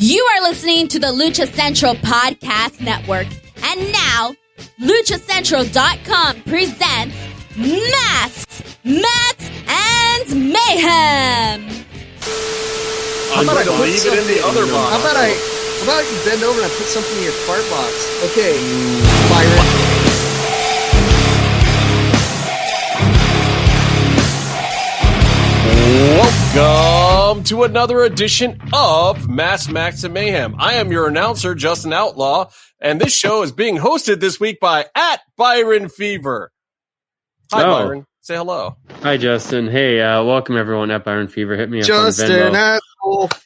You are listening to the Lucha Central Podcast Network. And now, luchacentral.com presents Masks, Mats, and Mayhem. I'm going to leave it in the other box. How about you bend over and I put something in your fart box? Okay, Byron. Welcome to another edition of Masks, Mats, and Mayhem. I am your announcer, Justin Outlaw, and this show is being hosted this week by @Byron Fever. Hi, Byron. Say hello. Hi, Justin. Hey, welcome everyone at Byron Fever. Hit me up Justin, on Venmo.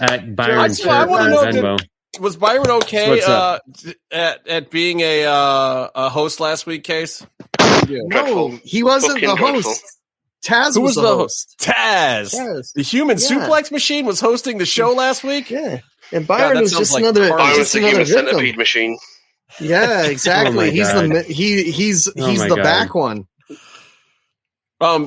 At Byron Fever on Venmo. Was Byron okay at being a host last week, Case? No, he wasn't the host. Taz Who was the host. Taz. The human suplex machine was hosting the show last week? Yeah. And Byron was just another human centipede machine. Yeah, exactly. He's the back one.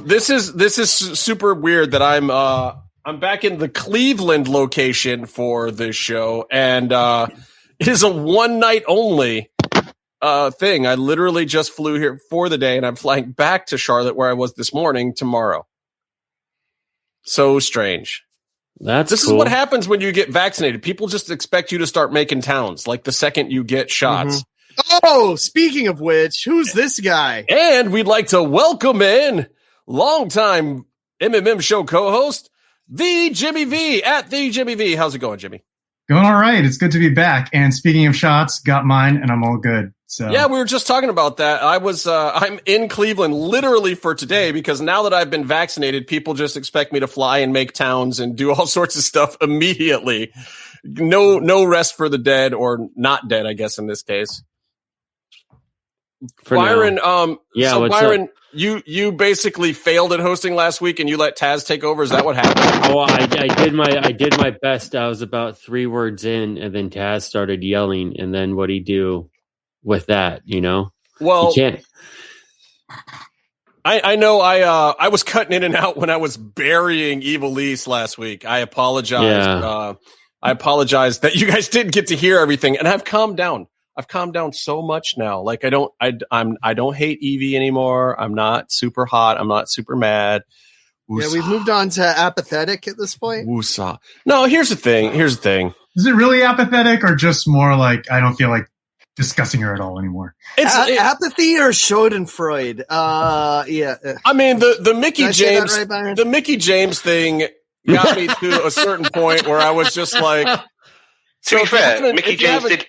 This is super weird that I'm back in the Cleveland location for this show, and it is a one night only thing. I literally just flew here for the day, and I'm flying back to Charlotte, where I was this morning, tomorrow. So strange. This is what happens when you get vaccinated. People just expect you to start making towns, like the second you get shots. Mm-hmm. Oh, speaking of which, who's this guy? And we'd like to welcome in longtime MMM show co-host, the Jimmy V, at the Jimmy V. How's it going, Jimmy? Going all right. It's good to be back. And speaking of shots, got mine, and I'm all good. So yeah, we were just talking about that. I'm in Cleveland literally for today because now that I've been vaccinated, people just expect me to fly and make towns and do all sorts of stuff immediately. No rest for the dead, or not dead, I guess in this case. Byron, Byron, you basically failed at hosting last week and you let Taz take over. Is that what happened? Oh, I did my best. I was about 3 words in, and then Taz started yelling. And then what'd he do with that? You know, well, you can't. I know. I was cutting in and out when I was burying Evil East last week. I apologize. Yeah. I apologize that you guys didn't get to hear everything, and I've calmed down. I've calmed down so much now. Like I don't hate Evie anymore. I'm not super hot. I'm not super mad. Woosah. Yeah, we've moved on to apathetic at this point. Woosah. No, here's the thing. Is it really apathetic, or just more like I don't feel like discussing her at all anymore? It's apathy or Schadenfreude. Yeah. I mean the Mickey James, the Mickey James thing got me to a certain point where I was just like. To be fair, Mickey James did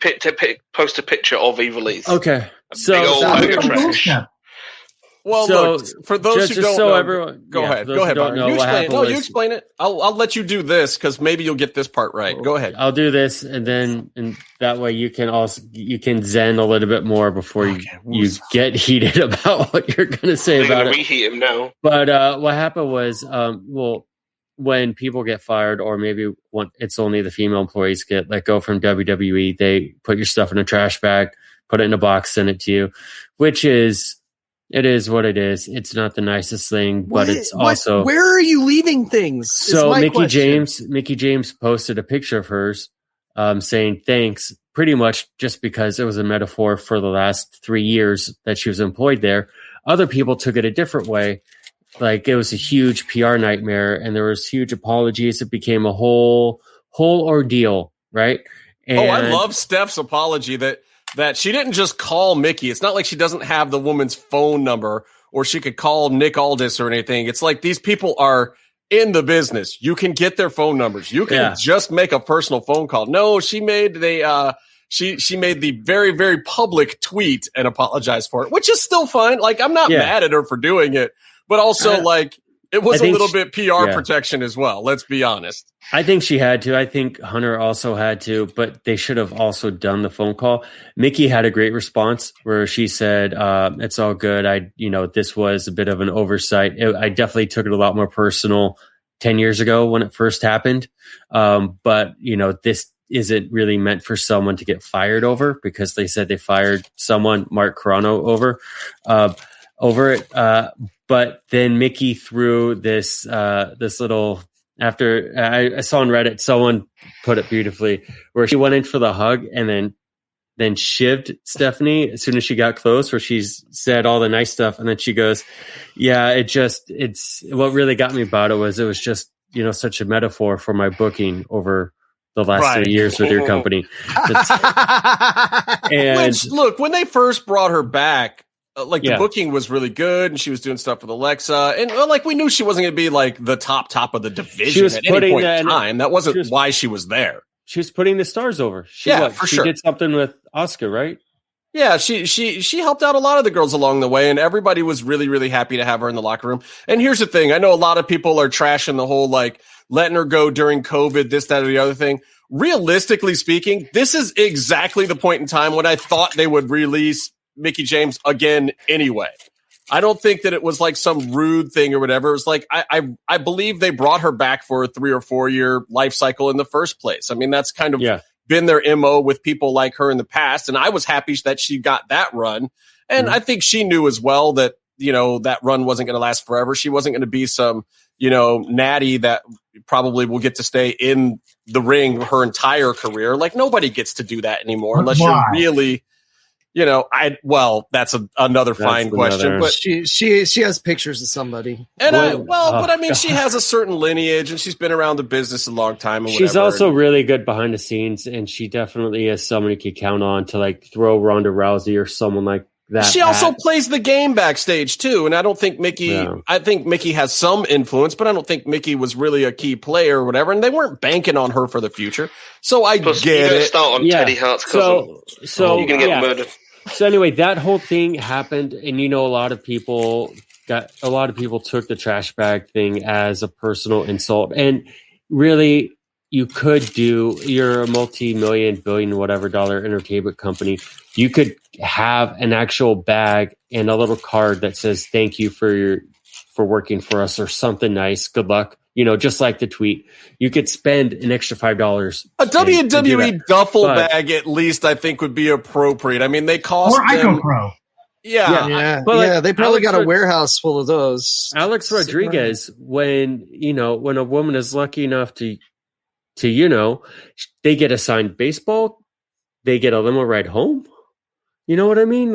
post a picture of Evil East. Okay, well, look, for those who don't know, go ahead. You explain it. I'll let you do this because maybe you'll get this part right. Go ahead. I'll do this, and that way you can zen a little bit more before you get heated about what you're going to say about it. Reheat him now. But what happened was, when people get fired, or maybe when it's only the female employees get let go from WWE, they put your stuff in a trash bag, put it in a box, send it to you, which is. It is what it is. It's not the nicest thing, but it's also. Where are you leaving things? So Mickey James posted a picture of hers, saying thanks, pretty much just because it was a metaphor for the last 3 years that she was employed there. Other people took it a different way, like it was a huge PR nightmare, and there was huge apologies. It became a whole ordeal, right? And I love Steph's apology that she didn't just call Mickey. It's not like she doesn't have the woman's phone number, or she could call Nick Aldis or anything. It's like these people are in the business. You can get their phone numbers. You can just make a personal phone call. No, she made she made the very, very public tweet and apologized for it, which is still fine. Like, I'm not mad at her for doing it, but also it was a little bit PR protection as well. Let's be honest. I think she had to. I think Hunter also had to, but they should have also done the phone call. Mickey had a great response where she said, it's all good. This was a bit of an oversight. I definitely took it a lot more personal 10 years ago when it first happened. But this isn't really meant for someone to get fired over, because they said they fired someone, Mark Carrano, over it. But then Mickey threw this little after I saw on Reddit, someone put it beautifully, where she went in for the hug and then shivved Stephanie as soon as she got close, where she's said all the nice stuff. And then she goes, yeah, it's what really got me about it was just, such a metaphor for my booking over the last 3 years with your company. Which, look, when they first brought her back, the booking was really good, and she was doing stuff with Alexa, and we knew she wasn't going to be like the top of the division at any point in time. That wasn't why she was there. She was putting the stars over. She did something with Asuka, right? Yeah, she helped out a lot of the girls along the way, and everybody was really, really happy to have her in the locker room. And here's the thing. I know a lot of people are trashing the whole, letting her go during COVID, this, that, or the other thing. Realistically speaking, this is exactly the point in time when I thought they would release Mickie James again anyway. I don't think that it was like some rude thing or whatever. It was like, I believe they brought her back for a 3 or 4 year life cycle in the first place. I mean, that's kind of been their MO with people like her in the past. And I was happy that she got that run. And I think she knew as well that, that run wasn't going to last forever. She wasn't going to be some, natty that probably will get to stay in the ring her entire career. Like, nobody gets to do that anymore unless you're really... that's another fine question, but she has pictures of somebody. And but I mean, she has a certain lineage, and she's been around the business a long time. And she's also really good behind the scenes, and she definitely is someone you could count on to throw Ronda Rousey or someone like that. She also plays the game backstage too, and I don't think Mickie. No. I think Mickie has some influence, but I don't think Mickie was really a key player or whatever. And they weren't banking on her for the future, so I get it. Start on Teddy Hart's cousin. So you're gonna get murdered. So anyway, that whole thing happened, and a lot of people took the trash bag thing as a personal insult. And really, you're a multi-million, billion, whatever dollar entertainment company. You could have an actual bag and a little card that says "Thank you for working for us" or something nice. Good luck. Just like the tweet, you could spend an extra $5. A WWE duffel bag, at least, I think, would be appropriate. I mean, they cost or IcoPro. Yeah. They probably got a warehouse full of those. Alex Rodriguez, when a woman is lucky enough to they get a signed baseball, they get a limo ride home. You know what I mean?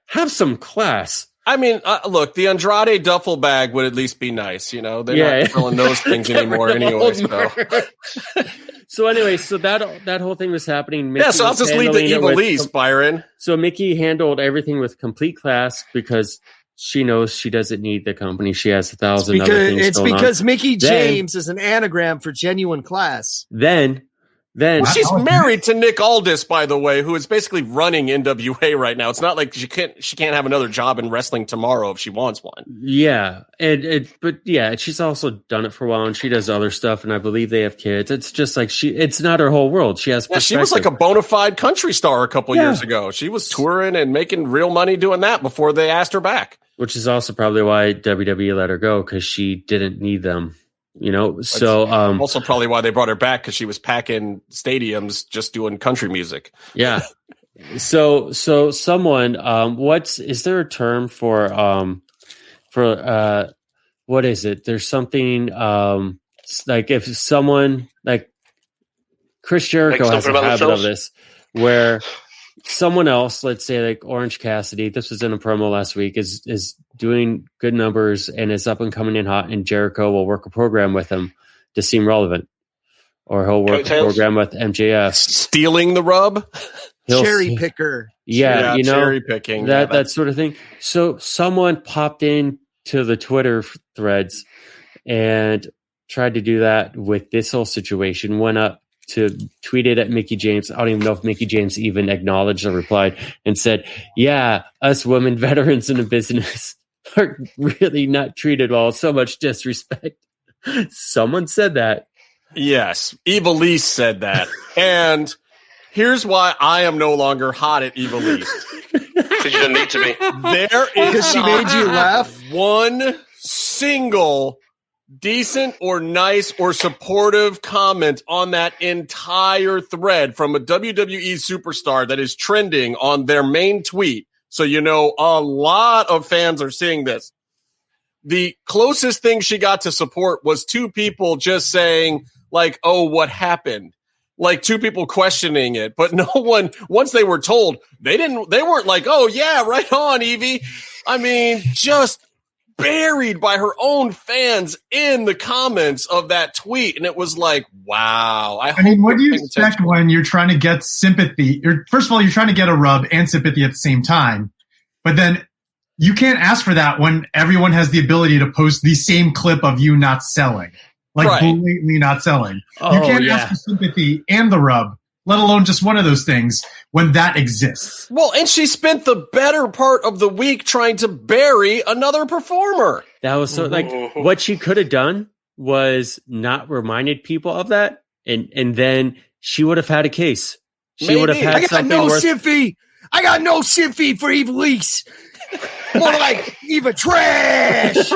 Have some class. I mean, look, the Andrade duffel bag would at least be nice. They're not selling those things anymore anyway. So anyway, that whole thing was happening. So I'll just leave the Evilise, Byron. So Mickie handled everything with complete class because she knows she doesn't need the company. She has 1,000 other things It's going because on. Mickie James is an anagram for genuine class. Then she's married to Nick Aldis, by the way, who is basically running NWA right now. It's not like she can't have another job in wrestling tomorrow if she wants one. Yeah, but she's also done it for a while, and she does other stuff, and I believe they have kids. It's just like it's not her whole world. She has she was like a bona fide country star a couple years ago. She was touring and making real money doing that before they asked her back. Which is also probably why WWE let her go, because she didn't need them. Also probably why they brought her back, because she was packing stadiums just doing country music. Yeah. So someone, is there a term for what is it? There's something, like if someone like Chris Jericho has a habit of this, where someone else, let's say like Orange Cassidy, this was in a promo last week, is doing good numbers and is up and coming in hot, and Jericho will work a program with him to seem relevant, or he'll work a program with MJF. Stealing the rub? Cherry picker. Yeah, cherry picking. That sort of thing. So someone popped in to the Twitter threads and tried to do that with this whole situation, went up to tweet it at Mickie James. I don't even know if Mickie James even acknowledged or replied, and said, yeah, us women veterans in the business are really not treated well. So much disrespect. Someone said that. Yes. Evilise said that. And here's why I am no longer hot at Evilise. Because you don't need to be. There is because she made you laugh. One single decent or nice or supportive comment on that entire thread from a WWE superstar that is trending on their main tweet. So a lot of fans are seeing this. the closest thing she got to support was two people just saying like, "Oh, what happened?" Like two people questioning it, but no one, once they were told, they weren't like, "Oh yeah, right on, Evie." I mean, just buried by her own fans in the comments of that tweet. And it was like, wow. I mean, what do you expect when you're trying to get sympathy? First of all, you're trying to get a rub and sympathy at the same time, but then you can't ask for that when everyone has the ability to post the same clip of you not selling, like blatantly not selling. You can't ask for sympathy and the rub, let alone just one of those things when that exists. Well, and she spent the better part of the week trying to bury another performer. That was so like what she could have done was not reminded people of that, and then she would have had a case. She would have had something worth. I got no sympathy for Evilise. More like Eva trash.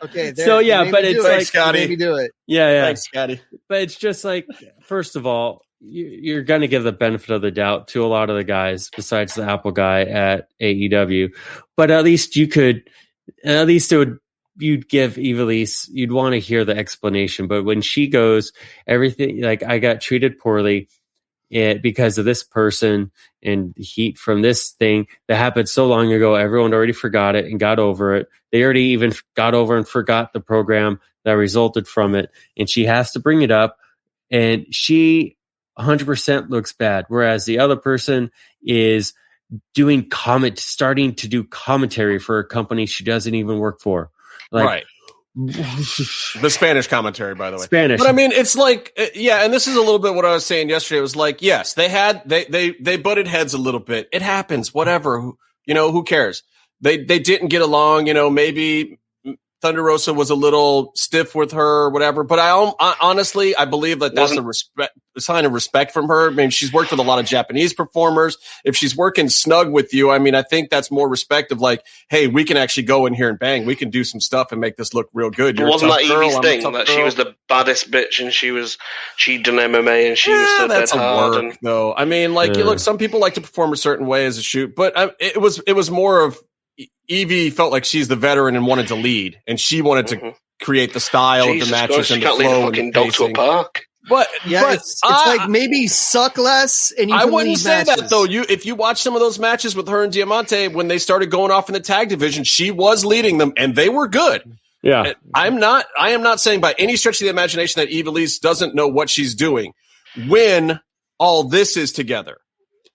Okay, so yeah, but it's like Scotty. Maybe do it. Yeah. Thanks, Scotty. But it's just like, first of all, you're going to give the benefit of the doubt to a lot of the guys besides the Apple guy at AEW. But at least you'd give Evilise, you'd want to hear the explanation. But when she goes, everything, like, I got treated poorly because of this person and heat from this thing that happened so long ago, everyone already forgot it and got over it. They already even got over and forgot the program that resulted from it. And she has to bring it up. And she 100% looks bad. Whereas the other person is starting to do commentary for a company she doesn't even work for. Like, right. The Spanish commentary, by the way. Spanish. But I mean, it's like, yeah, and this is a little bit what I was saying yesterday. It was like, yes, they butted heads a little bit. It happens, whatever. Who cares? They didn't get along, maybe Thunder Rosa was a little stiff with her or whatever, but I honestly, I believe that that's a sign of respect from her. I mean, she's worked with a lot of Japanese performers. If she's working snug with you, I mean, I think that's more respect of like, hey, we can actually go in here and bang. We can do some stuff and make this look real good. But wasn't that Evie's thing that she was the baddest bitch and she'd done MMA and she was so dead hard? Though. I mean, like, look, some people like to perform a certain way as a shoot, but it was more of Evie felt like she's the veteran and wanted to lead, and she wanted to create the style of the matches and the flow. She can't lead a fucking dog to a park. But it's like maybe suck less. And you I wouldn't say matches. that though. If you watch some of those matches with her and Diamante when they started going off in the tag division, she was leading them, and they were good. Yeah, I am not saying by any stretch of the imagination that Evilise doesn't know what she's doing when all this is together.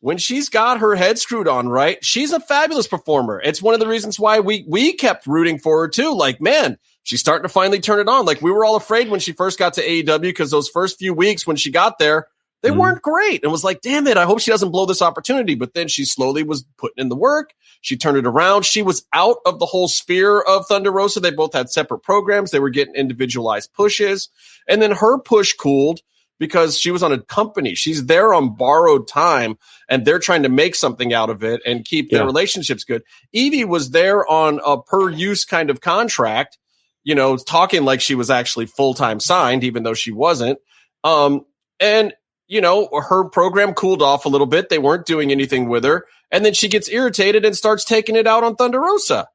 When she's got her head screwed on right, she's a fabulous performer. It's one of the reasons why we kept rooting for her too. Like, man, she's starting to finally turn it on. Like, we were all afraid when she first got to AEW because those first few weeks when she got there, they weren't great. And was like, damn it, I hope she doesn't blow this opportunity. But then she slowly was putting in the work. She turned it around. She was out of the whole sphere of Thunder Rosa. They both had separate programs. They were getting individualized pushes. And then her push cooled because she was on a company. She's there on borrowed time, and they're trying to make something out of it and keep their relationships good. Evie was there on a per-use kind of contract, talking like she was actually full-time signed, even though she wasn't. And, her program cooled off a little bit. They weren't doing anything with her. And then she gets irritated and starts taking it out on Thunder Rosa.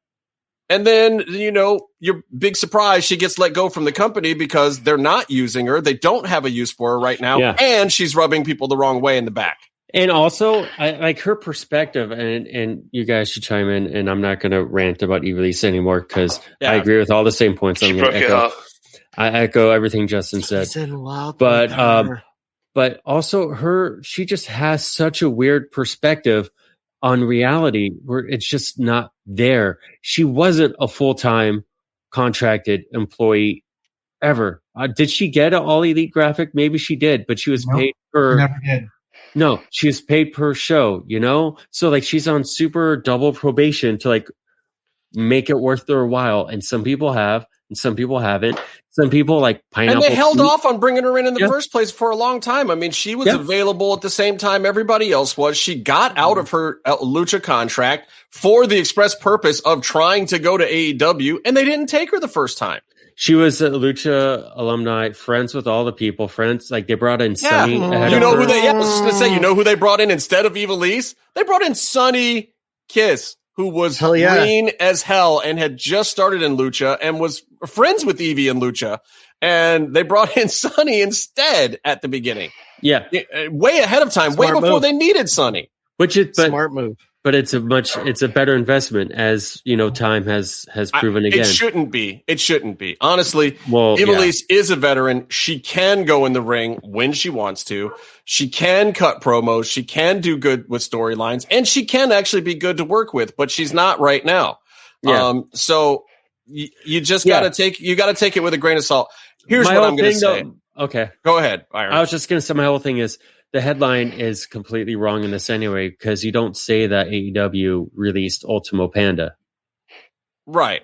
And then, your big surprise, she gets let go from the company because they're not using her. They don't have a use for her right now. Yeah. And she's rubbing people the wrong way in the back. And also, I like her perspective, and you guys should chime in, and I'm not going to rant about Evilise anymore because I agree with all the same points. I echo everything Justin said. But also she just has such a weird perspective on reality where it's just not there. She wasn't a full-time contracted employee ever. Did she get an All Elite graphic? Maybe she did, but she was paid per. Never did. No, she was paid per show, So like she's on super double probation to like make it worth their while. And some people have, and some people haven't. Some people like Pineapple. And they held off on bringing her in the first place for a long time. I mean, she was available at the same time everybody else was. She got out of her Lucha contract for the express purpose of trying to go to AEW, and they didn't take her the first time. She was a Lucha alumni, friends with all the people, friends. Like they brought in Sunny. I was just going to say, who they brought in instead of Evilise? They brought in Sunny Kiss. who was Hell yeah. green as hell and had just started in Lucha and was friends with Evie in Lucha. And they brought in Sonny instead at the beginning. Yeah. Way ahead of time, Smart way before move. they needed Sonny. Smart move. But it's a better investment, as you know, time has proven again. It shouldn't be. Honestly, well, Ivelisse is a veteran. She can go in the ring when she wants to. She can cut promos. She can do good with storylines, and she can actually be good to work with, but she's not right now. Yeah. So you just gotta take it with a grain of salt. Here's what I'm going to say. Okay. Go ahead, Byron. I was just going to say my whole thing is the headline is completely wrong in this anyway, because you don't say that AEW released Ultimo Panda. Right.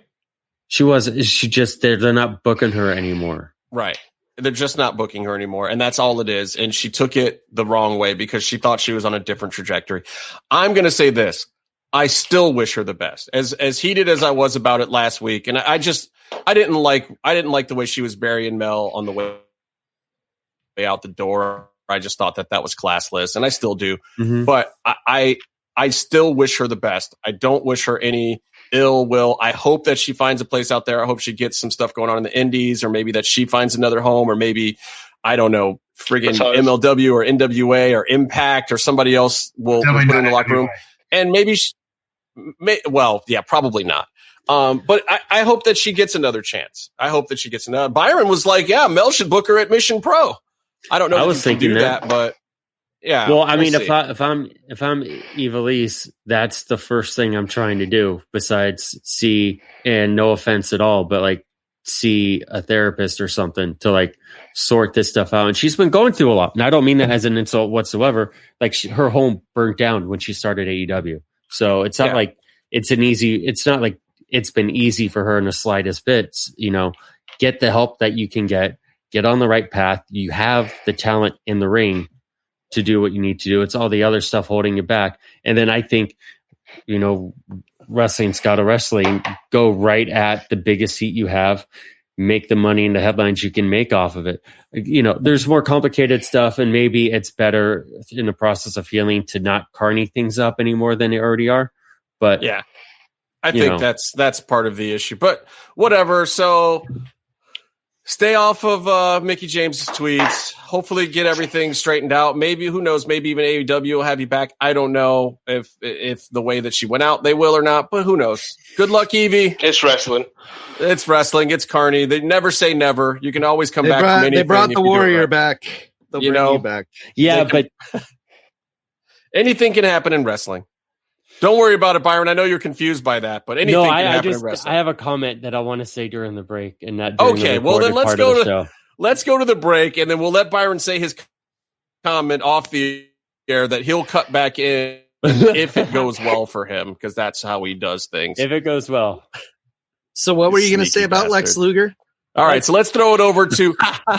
They're not booking her anymore. Right. They're just not booking her anymore. And that's all it is. And she took it the wrong way because she thought she was on a different trajectory. I'm going to say this. I still wish her the best. As heated as I was about it last week. And I didn't like the way she was burying Mel on the way out the door. I just thought that was classless, and I still do. Mm-hmm. But I still wish her the best. I don't wish her any ill will. I hope that she finds a place out there. I hope she gets some stuff going on in the indies, or maybe that she finds another home, or maybe, I don't know, friggin' MLW or NWA or Impact or somebody else will put her in the locker room. And maybe, probably not. But I hope that she gets another chance. I hope that she gets another. Byron was like, yeah, Mel should book her at Mission Pro. I don't know if I was thinking that, but yeah. Well, I mean, if I'm Ivelisse, that's the first thing I'm trying to do, besides see, and no offense at all, but like see a therapist or something to like sort this stuff out. And she's been going through a lot. And I don't mean that as an insult whatsoever. Like her home burnt down when she started AEW. So it's not like it's not like it's been easy for her in the slightest bit. You know, get the help that you can get on the right path. You have the talent in the ring to do what you need to do. It's all the other stuff holding you back. And then I think, you know, wrestling's got to wrestling. Go right at the biggest seat you have, make the money and the headlines you can make off of it. You know, there's more complicated stuff, and maybe it's better in the process of healing to not carny things up any more than they already are. But yeah, I think that's part of the issue, but whatever. So stay off of Mickie James's tweets. Hopefully get everything straightened out. Maybe, who knows, maybe even AEW will have you back. I don't know if the way that she went out, they will or not, but who knows? Good luck, Evie. It's wrestling. It's wrestling. It's carny. They never say never. You can always come back from anything. They brought the Warrior back. They'll bring you back. Yeah, but anything can happen in wrestling. Don't worry about it, Byron. I know you're confused by that, but anything can happen in wrestling. I have a comment that I want to say during the break, and not okay. Well, then let's go to the break, and then we'll let Byron say his comment off the air that he'll cut back in if it goes well for him, because that's how he does things. If it goes well. So, what were you going to say about Lex Luger? All right, so let's throw it over to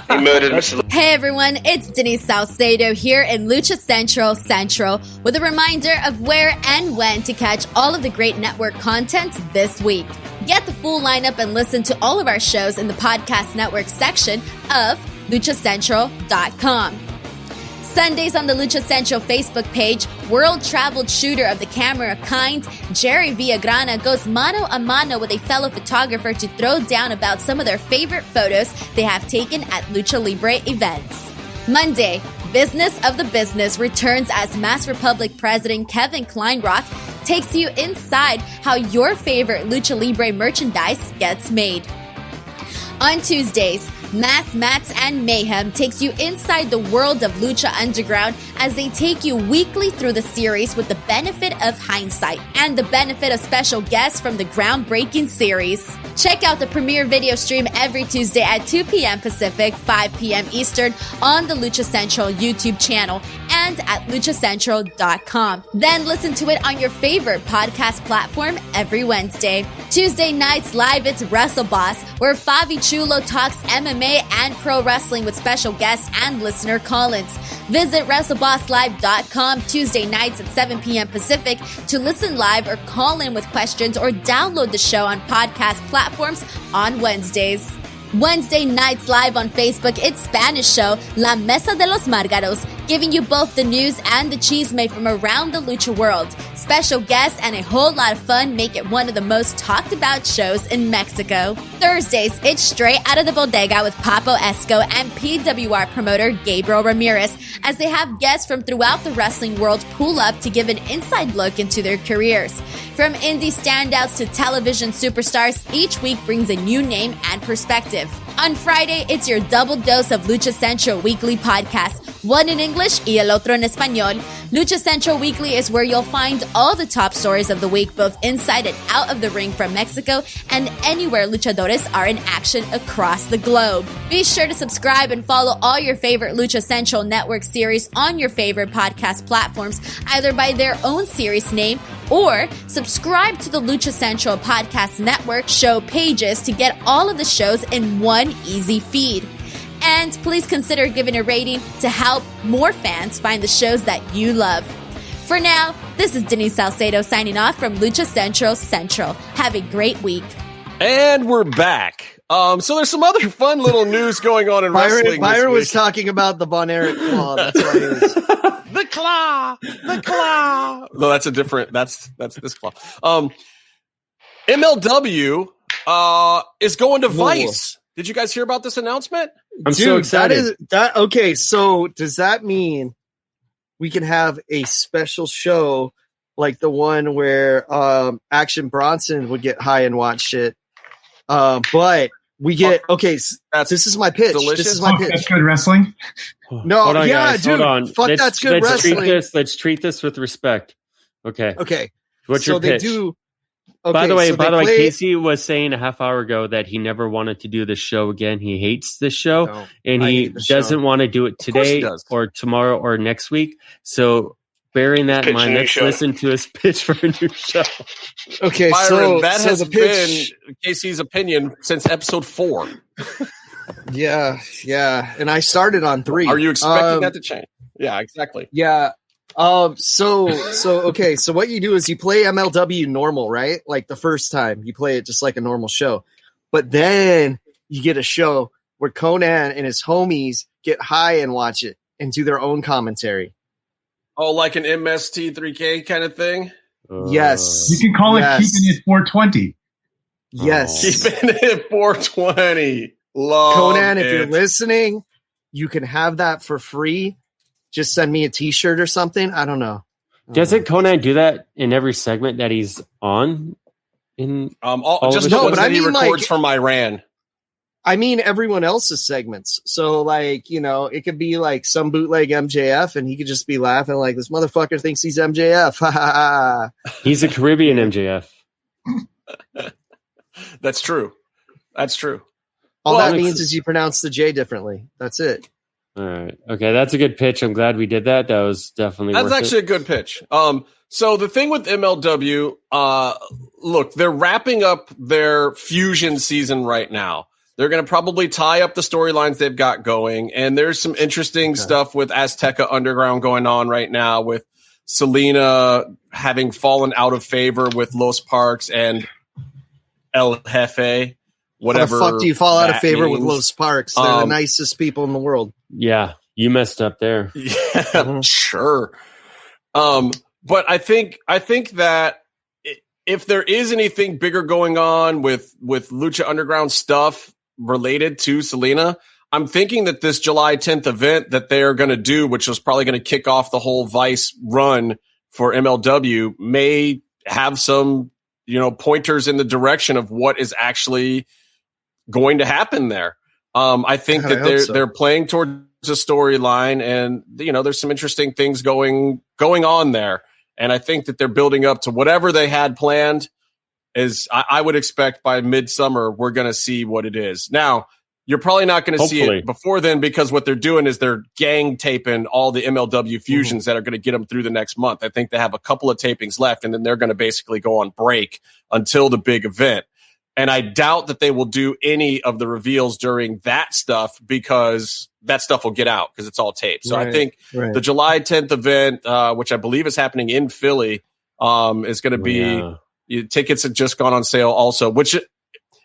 he murdered Mr. Hey everyone, it's Denise Salcedo here in Lucha Central with a reminder of where and when to catch all of the great network content this week. Get the full lineup and listen to all of our shows in the podcast network section of luchacentral.com. Sundays on the Lucha Central Facebook page, world-traveled shooter of the camera kind, Jerry Villagrana goes mano a mano with a fellow photographer to throw down about some of their favorite photos they have taken at Lucha Libre events. Monday, Business of the Business returns as Mass Republic President Kevin Kleinrock takes you inside how your favorite Lucha Libre merchandise gets made. On Tuesdays, Mass Mats and Mayhem takes you inside the world of Lucha Underground as they take you weekly through the series with the benefit of hindsight and the benefit of special guests from the groundbreaking series. Check out the premiere video stream every Tuesday at 2 p.m. Pacific, 5 p.m. Eastern on the Lucha Central YouTube channel and at luchacentral.com. Then listen to it on your favorite podcast platform every Wednesday. Tuesday nights live, it's Wrestle Boss, where Favi Chulo talks MMA and pro wrestling with special guests and listener call-ins. Visit WrestleBossLive.com Tuesday nights at 7 p.m. Pacific to listen live or call in with questions, or download the show on podcast platforms on Wednesdays. Wednesday nights live on Facebook, it's Spanish show La Mesa de los Márgaros, giving you both the news and the chisme from around the lucha world. Special guests and a whole lot of fun make it one of the most talked about shows in Mexico. Thursdays, it's straight out of the bodega with Papo Esco and PWR promoter Gabriel Ramirez, as they have guests from throughout the wrestling world pull up to give an inside look into their careers. From indie standouts to television superstars, each week brings a new name and perspective. On Friday, it's your double dose of Lucha Central Weekly podcast, one in English y el otro en español. Lucha Central Weekly is where you'll find all the top stories of the week, both inside and out of the ring from Mexico and anywhere luchadores are in action across the globe. Be sure to subscribe and follow all your favorite Lucha Central Network series on your favorite podcast platforms, either by their own series name or subscribe to the Lucha Central Podcast Network show pages to get all of the shows in one easy feed. And please consider giving a rating to help more fans find the shows that you love. For now, this is Denise Salcedo signing off from Lucha Central Central. Have a great week. And we're back. So there's some other fun little news going on in wrestling. Byron was talking about the Von Erich claw. That's why he was. The claw. No, that's a different. That's this claw. MLW is going to Vice. Did you guys hear about this announcement? I'm so excited. Okay, so does that mean we can have a special show like the one where Action Bronson would get high and watch shit? But we get this is my pitch. Delicious. This is my pitch. That's good wrestling. No, Hold on, yeah, guys, dude. hold on. Fuck, that's good wrestling. Let's treat this with respect. Okay. What's your pitch? By the way, Casey was saying a half hour ago that he never wanted to do this show again. He hates this show, and he doesn't want to do it today or tomorrow or next week. So, bearing that in mind, let's listen to his pitch for a new show. Okay, Byron, that has been Casey's opinion since episode 4. Yeah, and I started on 3. Are you expecting that to change? Yeah, exactly. Yeah. So what you do is you play MLW normal, right? Like the first time you play it just like a normal show, but then you get a show where Conan and his homies get high and watch it and do their own commentary. Oh, like an MST3K kind of thing? Yes. You can call it Keeping It 420. Yes. Keeping It 420. Love Conan, it. if you're listening, you can have that for free. Just send me a t-shirt or something. I don't know. Doesn't Conan do that in every segment that he's on? Just the ones that he records from Iran. I mean everyone else's segments. So like, it could be like some bootleg MJF and he could just be laughing like this motherfucker thinks he's MJF. He's a Caribbean MJF. That's true. All that means is you pronounce the J differently. That's it. All right. Okay, that's a good pitch. I'm glad we did that. That was definitely That's actually a good pitch. So the thing with MLW, look, they're wrapping up their Fusion season right now. They're going to probably tie up the storylines they've got going, and there's some interesting stuff with Azteca Underground going on right now, with Selena having fallen out of favor with Los Parks and El Jefe. Whatever. How the fuck do you fall out of favor means. with Los Parks? They're the nicest people in the world. Yeah, you messed up there. Yeah, sure. But I think that if there is anything bigger going on with Lucha Underground stuff related to Selena, I'm thinking that this July 10th event that they're going to do, which was probably going to kick off the whole Vice run for MLW, may have some, pointers in the direction of what is actually going to happen there. I think that they're playing towards a storyline, and there's some interesting things going on there. And I think that they're building up to whatever they had planned. I would expect by midsummer we're going to see what it is. Now, you're probably not going to see it before then, because what they're doing is they're gang taping all the MLW fusions that are going to get them through the next month. I think they have a couple of tapings left, and then they're going to basically go on break until the big event. And I doubt that they will do any of the reveals during that stuff, because that stuff will get out because it's all taped. So I think the July 10th event, which I believe is happening in Philly, is going to be tickets have just gone on sale also, which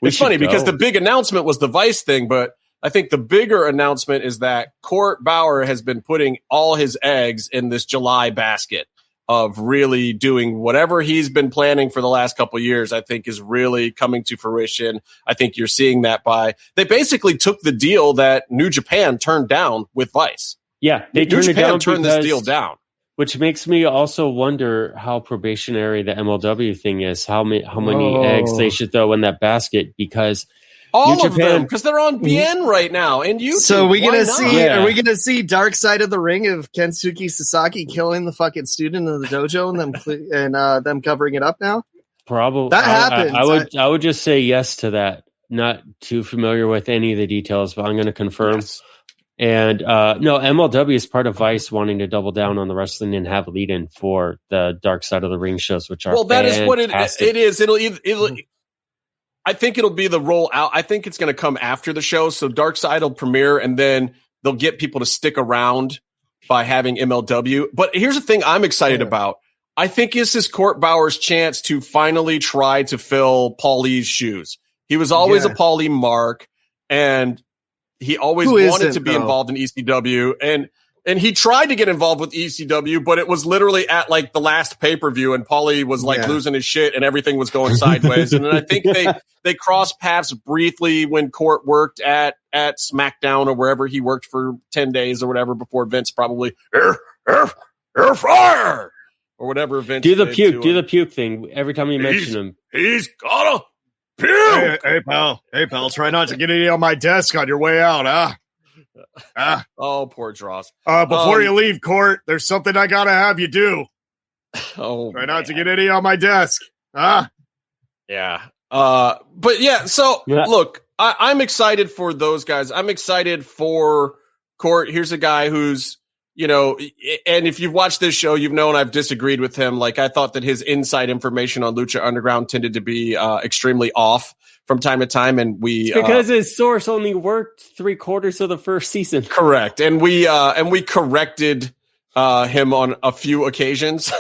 it's funny because the big announcement was the Vice thing. But I think the bigger announcement is that Court Bauer has been putting all his eggs in this July basket. of really doing whatever he's been planning for the last couple of years, I think is really coming to fruition. I think you're seeing that they basically took the deal that New Japan turned down with Vice. Yeah, they New Japan turned this deal down. Which makes me also wonder how probationary the MLW thing is, how many eggs they should throw in that basket, because all of them, because they're on BN right now, and you. So are we gonna see Dark Side of the Ring of Kensuke Sasaki killing the fucking student in the dojo and them covering it up now? Probably that happens. I would just say yes to that. Not too familiar with any of the details, but I'm going to confirm. Yes. And no, MLW is part of Vice wanting to double down on the wrestling and have lead-in for the Dark Side of the Ring shows, which are that fantastic. is what it is. It'll I think it'll be the roll out. I think it's going to come after the show. So Dark Side will premiere, and then they'll get people to stick around by having MLW. But here's the thing I'm excited about. I think this is Court Bauer's chance to finally try to fill Paulie's shoes. He was always a Paulie mark, and he always wanted to be involved in ECW. And he tried to get involved with ECW, but it was literally at like the last pay-per-view, and Paulie was like losing his shit and everything was going sideways. And then I think they crossed paths briefly when Court worked at SmackDown or wherever he worked for 10 days or whatever before Vince probably fire or whatever Vince do the puke thing every time you mention him. He's gotta puke. Hey pal, try not to get any on my desk on your way out, Oh, poor Dross. Before you leave, Court, there's something I gotta have you do. Try not to get any on my desk. Yeah. But yeah, so look, I'm excited for those guys. I'm excited for Court. Here's a guy who's, and if you've watched this show, you've known I've disagreed with him. Like, I thought that his inside information on Lucha Underground tended to be extremely off from time to time, and because his source only worked 3/4 of the first season. Correct, and we corrected him on a few occasions,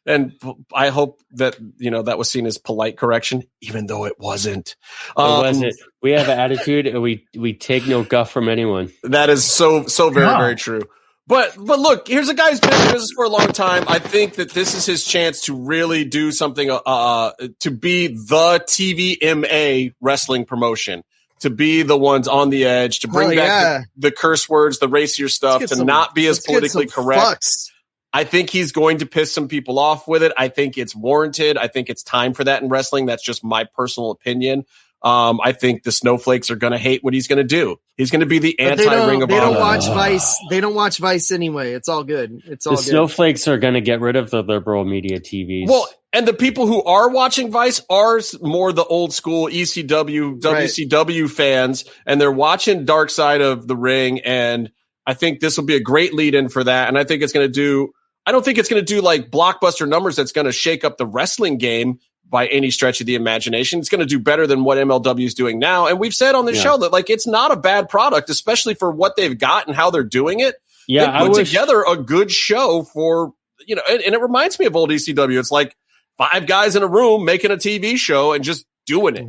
and I hope that that was seen as polite correction, even though it wasn't. It wasn't. We have an attitude, and we take no guff from anyone. That is so very very true. But look, here's a guy who's been in business for a long time. I think that this is his chance to really do something, to be the TVMA wrestling promotion, to be the ones on the edge, to bring back the curse words, the racier stuff, to not be as politically correct. Fucks. I think he's going to piss some people off with it. I think it's warranted. I think it's time for that in wrestling. That's just my personal opinion. I think the snowflakes are going to hate what he's going to do. He's going to be the anti-Ring of Honor. They don't watch Vice. They don't watch Vice anyway. It's all good. The snowflakes are going to get rid of the liberal media TVs. Well, and the people who are watching Vice are more the old school ECW, WCW fans, and they're watching Dark Side of the Ring. And I think this will be a great lead in for that. And I think it's going to do, I don't think it's going to do like blockbuster numbers that's going to shake up the wrestling game by any stretch of the imagination. It's going to do better than what MLW is doing now. And we've said on this show that like, it's not a bad product, especially for what they've got and how they're doing it. Yeah. They put together a good show for, and it reminds me of old ECW. It's like 5 guys in a room making a TV show and just doing it.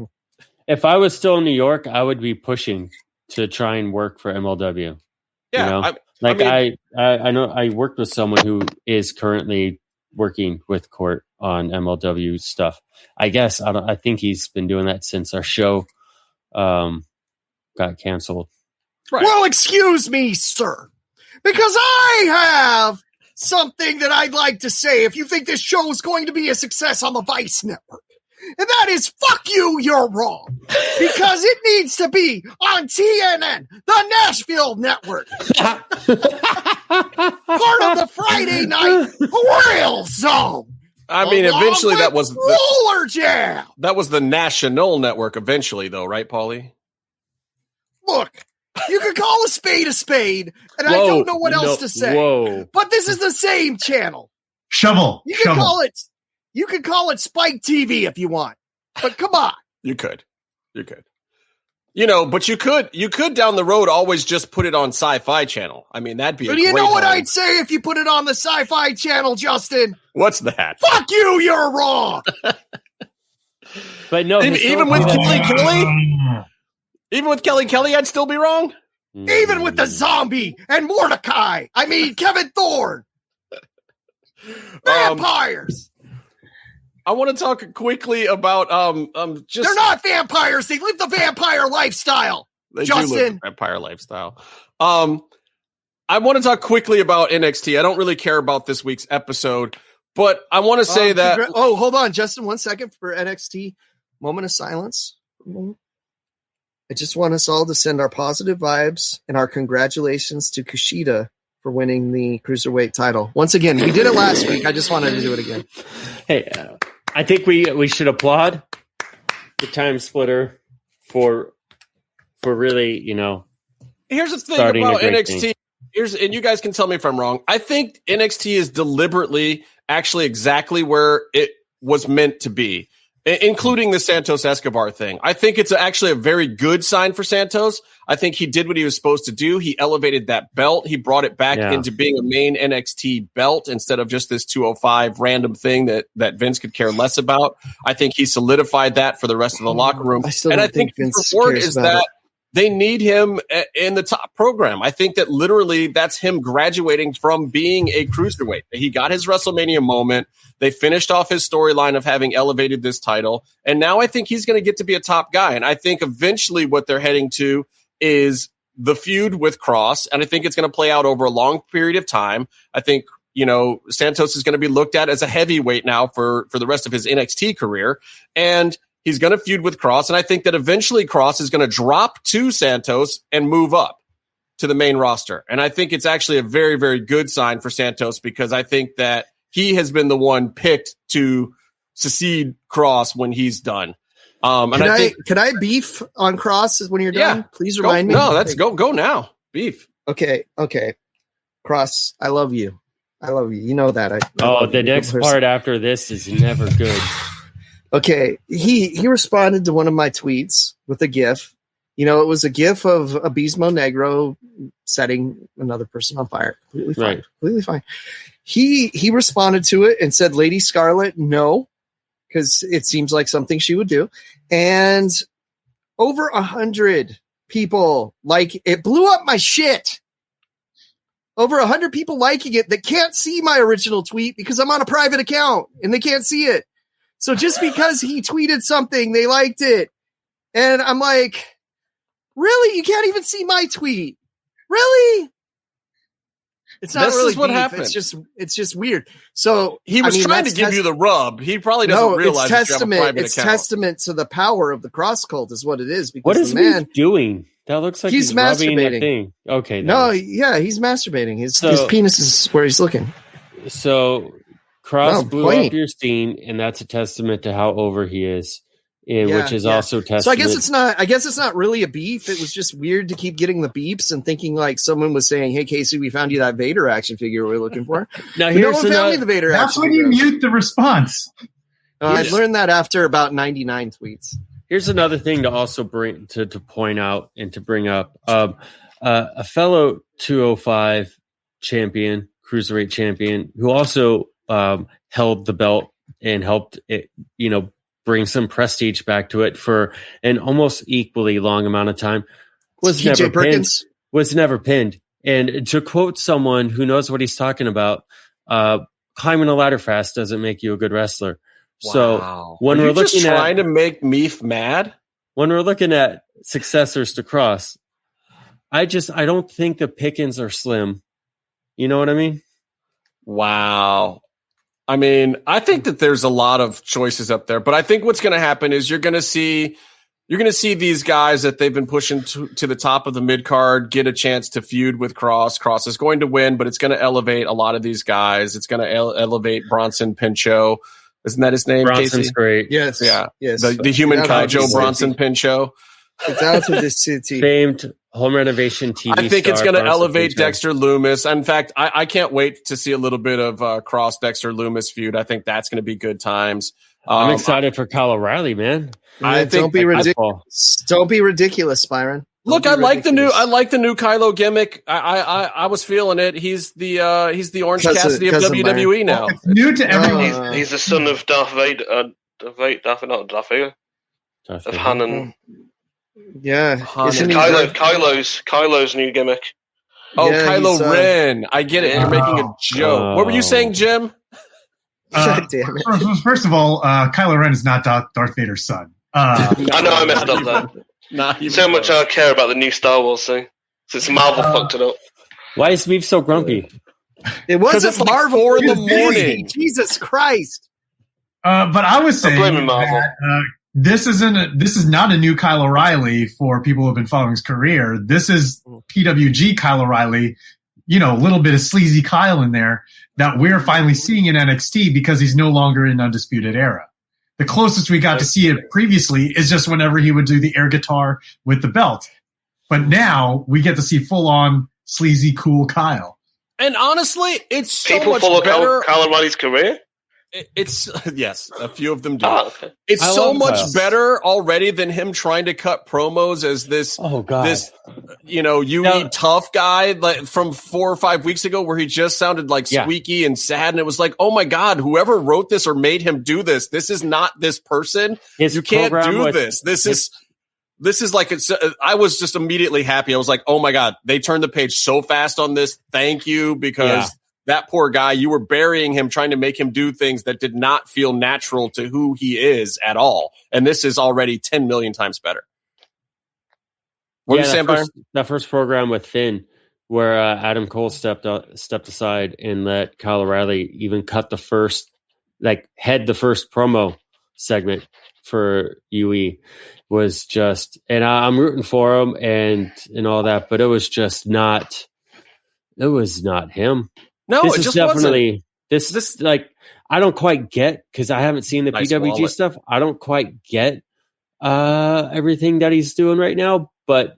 If I was still in New York, I would be pushing to try and work for MLW. Yeah. I know I worked with someone who is currently working with Court on MLW stuff. I guess I think he's been doing that since our show got canceled. Right. Well, excuse me, sir, because I have something that I'd like to say if you think this show is going to be a success on the Vice Network. And that is, fuck you, you're wrong. Because it needs to be on TNN, the Nashville Network. Part of the Friday night Rail Zone. I mean, eventually that was Roller Jam. That was the National Network eventually, though, right, Paulie? Look, you can call a spade, and I don't know what else to say. But this is the same channel. Shovel. You can call it. You could call it Spike TV if you want, but come on. You could. But you could down the road always just put it on Sci-Fi Channel. I mean, that'd be. But you know what I'd say if you put it on the Sci-Fi Channel, Justin? What's that? Fuck you, you're wrong. But no, even with Kelly, I'd still be wrong. Even with the Zombie and Mordecai, I mean Kevin Thorne. Vampires. I want to talk quickly about just they're not vampires. They live the vampire lifestyle. They Justin. do live the vampire lifestyle. I want to talk quickly about NXT. I don't really care about this week's episode, but I want to say that. Hold on, Justin, 1 second for NXT. Moment of silence. I just want us all to send our positive vibes and our congratulations to Kushida for winning the Cruiserweight title. Once again, we did it last week. I just wanted to do it again. Hey, I think we should applaud the Time Splitter for really, Here's the thing about NXT. And you guys can tell me if I'm wrong. I think NXT is deliberately actually exactly where it was meant to be, including the Santos Escobar thing. I think it's actually a very good sign for Santos. I think he did what he was supposed to do. He elevated that belt. He brought it back into being a main NXT belt instead of just this 205 random thing that Vince could care less about. I think he solidified that for the rest of the locker room. I think Vince reward is that they need him in the top program. I think that literally that's him graduating from being a cruiserweight. He got his WrestleMania moment. They finished off his storyline of having elevated this title. And now I think he's going to get to be a top guy. And I think eventually what they're heading to is the feud with Cross. And I think it's going to play out over a long period of time. I think, Santos is going to be looked at as a heavyweight now for the rest of his NXT career. And he's going to feud with Cross, and I think that eventually Cross is going to drop to Santos and move up to the main roster. And I think it's actually a very, very good sign for Santos because I think that he has been the one picked to succeed Cross when he's done. Can I beef on Cross when you're done? Please remind me. No, let's go now. Beef. Okay. Cross, I love you. You know that. The next part after this is never good. Okay, he responded to one of my tweets with a GIF. It was a GIF of Abismo Negro setting another person on fire. Completely fine. He responded to it and said, "Lady Scarlet, no," because it seems like something she would do. And over 100 people it blew up my shit. Over 100 people liking it that can't see my original tweet because I'm on a private account and they can't see it. So just because he tweeted something, they liked it. And I'm like, really? You can't even see my tweet. Really? It's not really what happened. It's just weird. So he was trying to give you the rub. He probably doesn't realize it's testament to the power of the Cross cult is what it is. Because what is he doing? That looks like he's masturbating. Thing. Okay. He's masturbating. His penis is where he's looking. So Cross blew up your scene, and that's a testament to how over he is, which is also testament. So I guess it's not really a beef. It was just weird to keep getting the beeps and thinking like someone was saying, "Hey, Casey, we found you that Vader action figure we're looking for." Now no one found me the Vader action figure. That's when you mute the response. I learned that after about 99 tweets. Here's another thing to also bring to point out and to bring up. A fellow 205 champion, cruiserweight champion, who also held the belt and helped it, bring some prestige back to it for an almost equally long amount of time. Was never pinned. And to quote someone who knows what he's talking about, climbing a ladder fast doesn't make you a good wrestler. Wow. So when we're looking just trying to make Meef mad, when we're looking at successors to Cross, I don't think the pickings are slim. You know what I mean? Wow. I mean, I think that there's a lot of choices up there, but I think what's going to happen is you're going to see these guys that they've been pushing to the top of the mid card get a chance to feud with Cross. Cross is going to win, but it's going to elevate a lot of these guys. It's going to elevate Bronson Pinchot. Isn't that his name? Bronson's Casey? Great. Yes. Yeah. Yes. The human Kaijo Bronson Pinchot. It's out of this city. Famed home renovation TV. I think it's going to elevate Pinchot. Dexter Loomis. In fact, I can't wait to see a little bit of Cross Dexter Loomis feud. I think that's going to be good times. I'm excited for Kyle O'Reilly, man. Don't be ridiculous. Don't be ridiculous, Byron. Look, I like the new Kylo gimmick. I was feeling it. He's the Orange Cassidy of WWE now. It's new to everyone. He's the son of Darth Vader. Darth Vader. Of Hanan. Yeah. Kylo's new gimmick. Oh, yeah, Kylo Ren. I get it. You're making a joke. What were you saying, Jim? God damn it. First of all, Kylo Ren is not Darth Vader's son. I know I messed up there. So much I care about the new Star Wars thing. Since Marvel fucked it up. Why is Meef so grumpy? It wasn't like Marvel 4 in the Disney. morning. Jesus Christ. But I was saying Marvel. that, this is not a new Kyle O'Reilly for people who have been following his career. This is PWG Kyle O'Reilly, a little bit of sleazy Kyle in there that we're finally seeing in NXT because he's no longer in Undisputed Era. The closest we got to see it previously is just whenever he would do the air guitar with the belt. But now we get to see full on sleazy, cool Kyle. And honestly, it's so People much follow better. Kyle O'Reilly's career? It's yes, a few of them do. Okay. It's I so love much Kyle. better already than him trying to cut promos as this. Oh God! This, UE tough guy like from 4 or 5 weeks ago, where he just sounded like squeaky and sad, and it was like, oh my God, whoever wrote this or made him do this, this is not this person. You can't do this. This is like it's. I was just immediately happy. I was like, oh my God, they turned the page so fast on this. Thank you, because. Yeah. That poor guy, you were burying him, trying to make him do things that did not feel natural to who he is at all. And this is already 10 million times better. What are you saying, Byron? That first program with Finn, where Adam Cole stepped aside and let Kyle O'Reilly even cut the first promo segment for UE was just, and I'm rooting for him and all that, but it was just not. It was not him. No, this it is just definitely wasn't. This like I don't quite get because I haven't seen the PWG stuff. I don't quite get everything that he's doing right now, but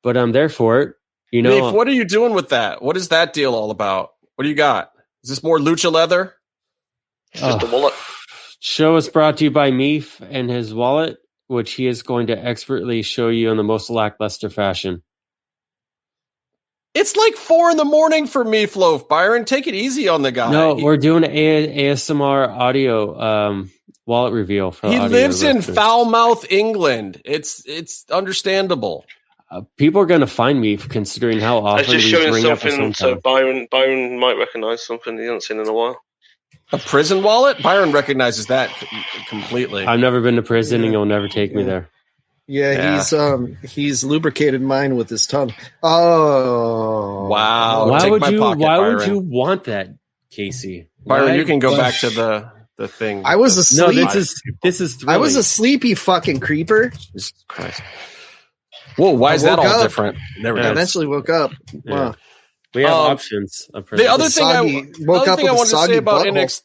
I'm there for it. Meef, what are you doing with that? What is that deal all about? What do you got? Is this more lucha leather? Just the wallet. Show is brought to you by Meef and his wallet, which he is going to expertly show you in the most lackluster fashion. It's like 4 a.m. for Meef Loaf, Byron. Take it easy on the guy. No, we're doing an ASMR audio wallet reveal. He lives in Foulmouth, England. It's understandable. People are going to find me considering how often I was just we showing bring something, up so Byron might recognize something he hasn't seen in a while. A prison wallet? Byron recognizes that completely. I've never been to prison, and you'll never take me there. Yeah, he's lubricated mine with his tongue. Oh wow! Why would Byron. you want that, Casey? Byron, you can go back to the thing. I was asleep. No, this is thrilling. I was a sleepy fucking creeper. Jesus Christ! Whoa, why is that all different? I eventually woke up. Yeah. Wow. We have options. The other thing I wanted to say about NXT,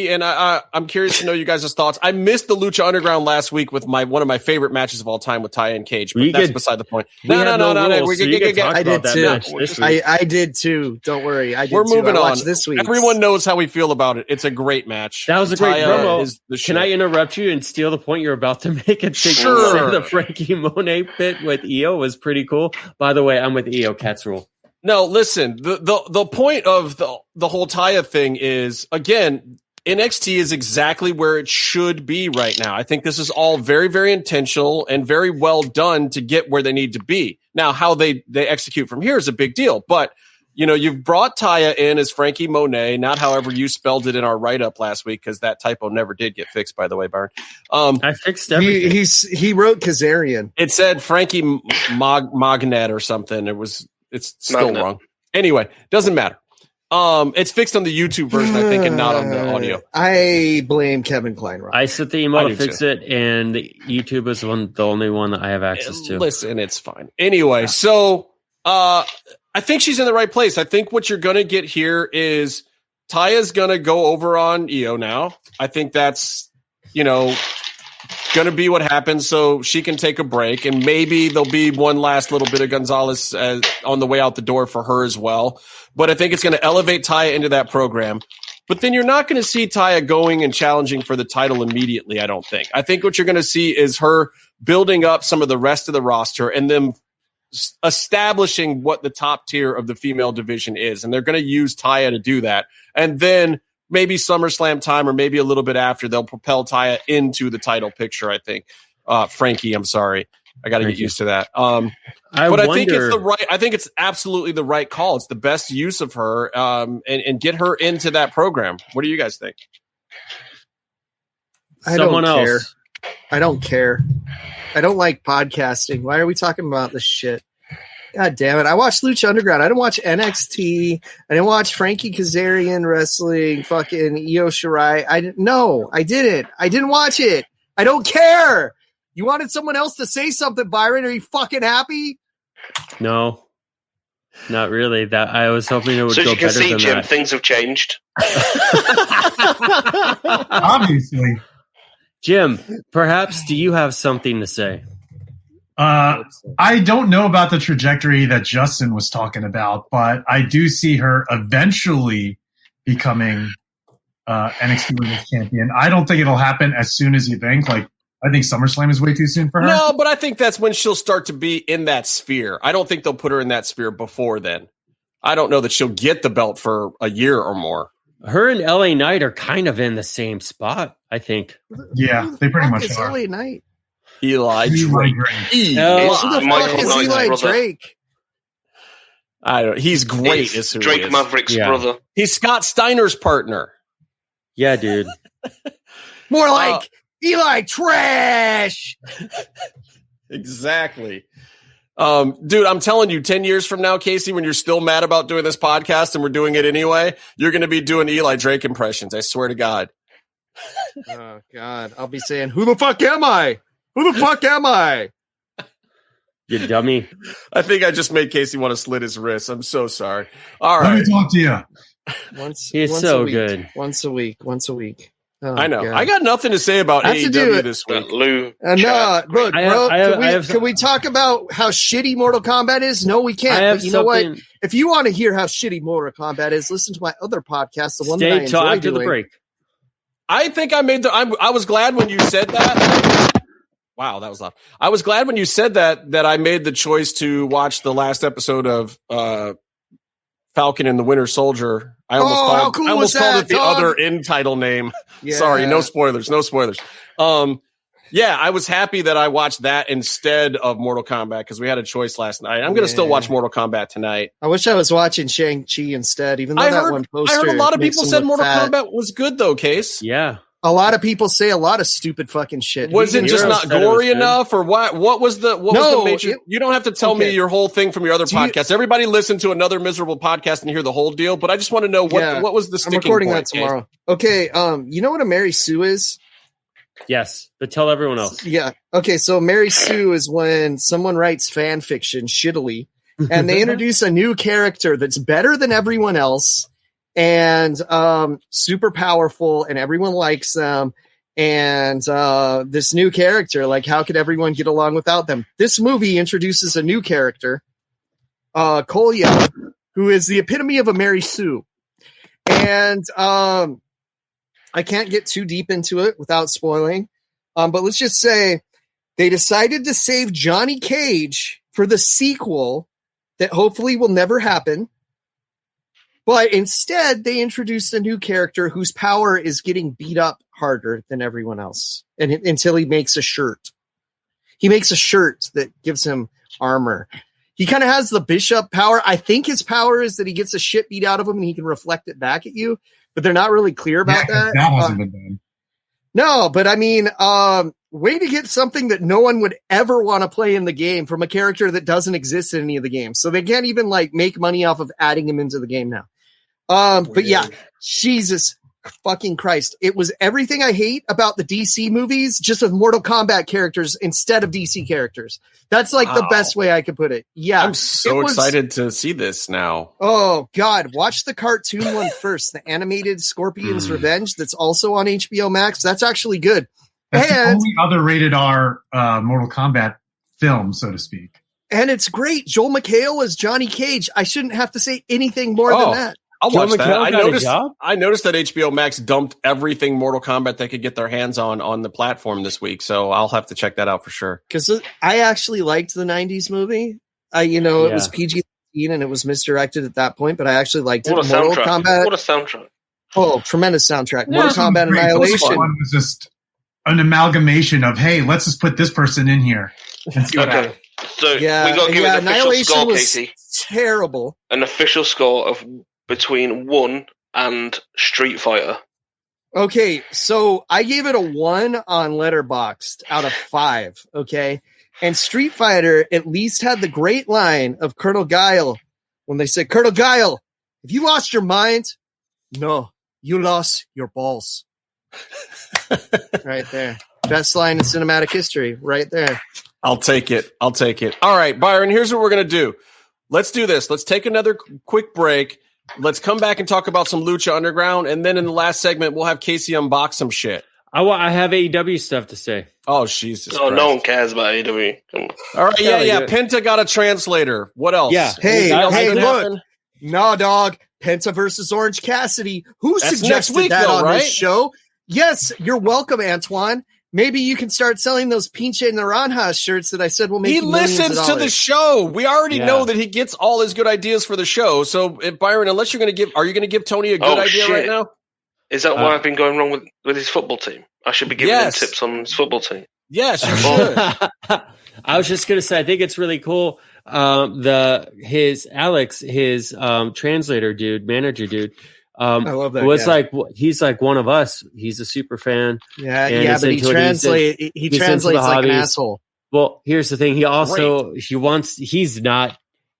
and I'm curious to know you guys' thoughts. I missed the Lucha Underground last week with one of my favorite matches of all time with Taya and Cage, but that's beside the point. No. I did too. I did too. Don't worry. We're moving on. This week. Everyone knows how we feel about it. It's a great match. That was a great promo. Can I interrupt you and steal the point you're about to make? And sure. The Franky Monet bit with EO was pretty cool. By the way, I'm with EO. Cats rule. No, listen. The point of the whole Taya thing is, again, NXT is exactly where it should be right now. I think this is all very, very intentional and very well done to get where they need to be. Now, how they execute from here is a big deal. But, you've brought Taya in as Franky Monet, not however you spelled it in our write-up last week, because that typo never did get fixed, by the way, Byron. I fixed everything. He wrote Kazarian. It said Franky Magnet or something. It's still wrong. Anyway, doesn't matter. It's fixed on the YouTube version, I think, and not on the audio. I blame Kevin Kleinrock. I sent the email to fix it, and YouTube is the only one that I have access to. Listen, it's fine. Anyway, so I think she's in the right place. I think what you're going to get here is Taya's going to go over on EO now. I think that's, going to be what happens, so she can take a break, and maybe there'll be one last little bit of Gonzalez on the way out the door for her as well. But I think it's going to elevate Taya into that program. But then you're not going to see Taya going and challenging for the title immediately, I don't think. I think what you're going to see is her building up some of the rest of the roster and then establishing what the top tier of the female division is. And they're going to use Taya to do that. And then maybe SummerSlam time or maybe a little bit after, they'll propel Taya into the title picture, I think. Franky, I'm sorry. I got to get used to that. I think it's absolutely the right call. It's the best use of her and get her into that program. What do you guys think? Someone else. I don't care. I don't like podcasting. Why are we talking about this shit? God damn it. I watched Lucha Underground. I didn't watch NXT. I didn't watch Frankie Kazarian wrestling, fucking Io Shirai. I didn't watch it. I don't care. You wanted someone else to say something, Byron. Are you fucking happy? No, not really. That I was hoping it would go better than that. So you can see, Jim, things have changed. Obviously. Jim, perhaps do you have something to say? I don't know about the trajectory that Justin was talking about, but I do see her eventually becoming NXT Women's Champion. I don't think it'll happen as soon as you think. Like, I think SummerSlam is way too soon for her. No, but I think that's when she'll start to be in that sphere. I don't think they'll put her in that sphere before then. I don't know that she'll get the belt for a year or more. Her and LA Knight are kind of in the same spot, I think. Yeah, they pretty much are. LA Knight? Eli Drake. Who the fuck is Eli Drake? I don't. He's great. It's Drake Maverick's brother. He's Scott Steiner's partner. Yeah, dude. More like Eli Trash. Exactly. Dude, I'm telling you, 10 years from now, Casey, when you're still mad about doing this podcast and we're doing it anyway, you're going to be doing Eli Drake impressions. I swear to God. Oh, God. I'll be saying, who the fuck am I? Who the fuck am I? You dummy. I think I just made Casey want to slit his wrist. I'm so sorry. All right. Let me talk to you. He's so good. Once a week. Oh, I know. God. I got nothing to say about AEW this week. Look, bro, can we talk about how shitty Mortal Kombat is? No, we can't. But you know what? If you want to hear how shitty Mortal Kombat is, listen to my other podcast, the one that I enjoy doing. After the break. I think I made I was glad when you said that. Wow, that was loud. I was glad when you said that I made the choice to watch the last episode of Falcon and the Winter Soldier. I almost called it the other end title name. Yeah. Sorry, no spoilers. Yeah, I was happy that I watched that instead of Mortal Kombat because we had a choice last night. I'm going to still watch Mortal Kombat tonight. I wish I was watching Shang-Chi instead, even though that one poster. I heard a lot of people said Mortal Kombat was good, though, Case. Yeah. A lot of people say a lot of stupid fucking shit. Was it just not gory enough, or what? What was the major? You don't have to tell me your whole thing from your other podcast. Everybody listen to another miserable podcast and hear the whole deal. But I just want to know what was the sticking point. I'm recording that tomorrow. Case? Okay, you know what a Mary Sue is? Yes, but tell everyone else. Yeah. Okay, so Mary Sue is when someone writes fan fiction shittily, and they introduce a new character that's better than everyone else. And super powerful, and everyone likes them. And this new character, like, how could everyone get along without them? This movie introduces a new character, Kolya, who is the epitome of a Mary Sue. And I can't get too deep into it without spoiling. But let's just say they decided to save Johnny Cage for the sequel that hopefully will never happen. But instead, they introduced a new character whose power is getting beat up harder than everyone else, and until he makes a shirt. He makes a shirt that gives him armor. He kind of has the Bishop power. I think his power is that he gets the shit beat out of him and he can reflect it back at you, but they're not really clear about that. That hasn't been done. No, but I mean, way to get something that no one would ever want to play in the game from a character that doesn't exist in any of the games. So they can't even like make money off of adding him into the game now. But yeah, Jesus fucking Christ. It was everything I hate about the DC movies, just with Mortal Kombat characters instead of DC characters. That's like the best way I could put it. Yeah. I'm so excited to see this now. Oh God. Watch the cartoon one first, the animated Scorpion's Revenge. That's also on HBO Max. That's actually good. That's the only other rated R Mortal Kombat film, so to speak. And it's great. Joel McHale is Johnny Cage. I shouldn't have to say anything more than that. I'll watch that. I noticed that HBO Max dumped everything Mortal Kombat they could get their hands on the platform this week, so I'll have to check that out for sure. Because I actually liked the 90s movie. It was PG-13 and it was misdirected at that point, but I actually liked it. Mortal Kombat. What a soundtrack. Oh, tremendous soundtrack. Mortal Kombat Annihilation. One was just an amalgamation of, hey, let's just put this person in here. Okay. So we got to give an official score, Casey. Terrible. An official score of between 1 and Street Fighter. Okay, so I gave it a 1 on Letterboxd out of 5. Okay, and Street Fighter at least had the great line of Colonel Guile when they said, "Colonel Guile, have you lost your mind?" "No, you lost your balls." Right there, best line in cinematic history. Right there. I'll take it. All right, Byron. Here's what we're gonna do. Let's do this. Let's take another quick break. Let's come back and talk about some Lucha Underground, and then in the last segment, we'll have Casey unbox some shit. I have AEW stuff to say. Oh, Jesus Oh, Christ. no one cares about AEW. All right, yeah. Penta got a translator. What else? Yeah. Hey, Anything else look. happen? Nah, dog. Penta versus Orange Cassidy. Who That's suggested next week, that though, on right? this show? Yes, you're welcome, Antoine. Maybe you can start selling those Pinche Naranja shirts that I said will make He you millions listens of to the dollars. show. We already Yeah. know that he gets all his good ideas for the show. So, Byron, are you going to give Tony a good idea shit. right now? Is that why I've been going wrong with his football team? I should be giving him tips on his football team. Yes, you should. I was just gonna say, I think it's really cool. His translator dude, manager dude. I love that. Was guy. he's like one of us. He's a super fan. Yeah, and yeah, he's but he into it. translates He's into like the an hobbies. asshole. Well, here's the thing.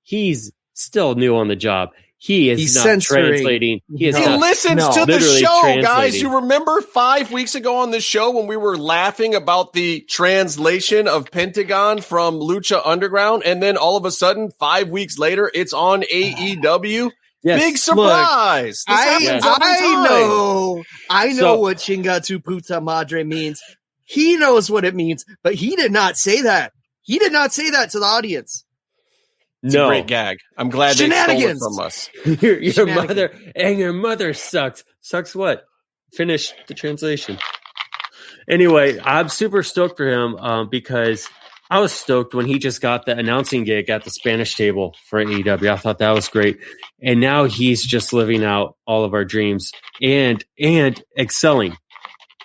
He's still new on the job. He's He's not censoring. translating. He not listens to the literally show, guys. translating. You remember 5 weeks ago on the show when we were laughing about the translation of Pentagon from Lucha Underground, and then all of a sudden, 5 weeks later, it's on AEW? Yes. Big surprise! This happens every time. I know So- what Chinga tu puta madre means. He knows what it means, but he did not say that. He did not say that to the audience. It's a great gag. I'm glad they stole it Shenanigans. from us. your mother sucks. Sucks what? Finish the translation. Anyway, I'm super stoked for him because I was stoked when he just got the announcing gig at the Spanish table for AEW. I thought that was great. And now he's just living out all of our dreams and excelling.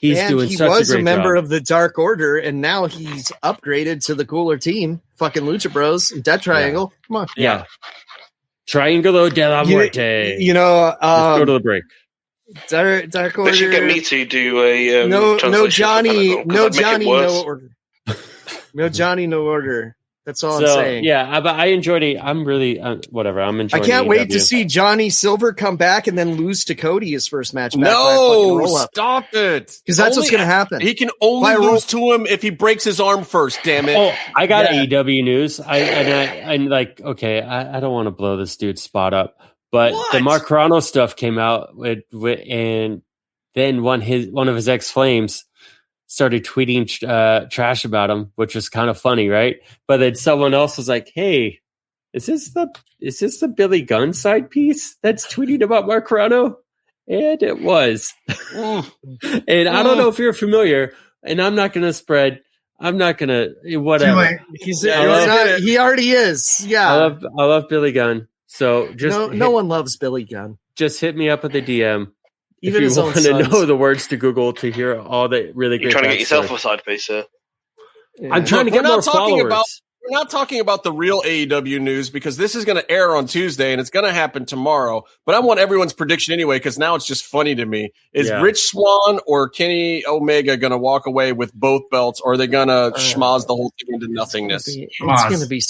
He's doing he such a great was a member job. of the Dark Order, and now he's upgraded to the cooler team. Fucking Lucha Bros, Death Triangle. Come on. Yeah. Triangolo de la Muerte. You know, Let's go to the break. Dark Order. They should get me to do a no translation Johnny, for Pentagon, 'cause no I'd make it Johnny, worse. no order. No Johnny, no order. That's all I'm So saying. yeah, but I enjoyed it. I'm really whatever. I'm I enjoying. can't wait to AEW. see Johnny Silver come back and then lose to Cody his first match. Back No, stop it. because that's what's going to happen. He can only By lose to him if he breaks his arm first, damn it. Oh, I got Yeah. AEW news. I'm like, okay, I don't want to blow this dude's spot up, but What? the Mark Carrano stuff came out and then one of his ex-Flames started tweeting trash about him, which was kind of funny, right? But then someone else was like, "Hey, is this the Billy Gunn side piece that's tweeting about Mark Carrano?" And it was. And I don't know if you're familiar, and I'm not going to spread. I'm not going to whatever. He already is. Yeah. I love Billy Gunn. So just no one loves Billy Gunn. just hit me up with the DM. Even if his you own want to sons. know the words to Google to hear all the really You're great. trying to get yourself backstory. a side piece, sir. I'm trying to get more followers. We're not talking about the real AEW news because this is going to air on Tuesday and it's going to happen tomorrow. But I want everyone's prediction anyway because now it's just funny to me. Is Rich Swann or Kenny Omega going to walk away with both belts, or are they going to schmoz the whole thing into nothingness? It's going to be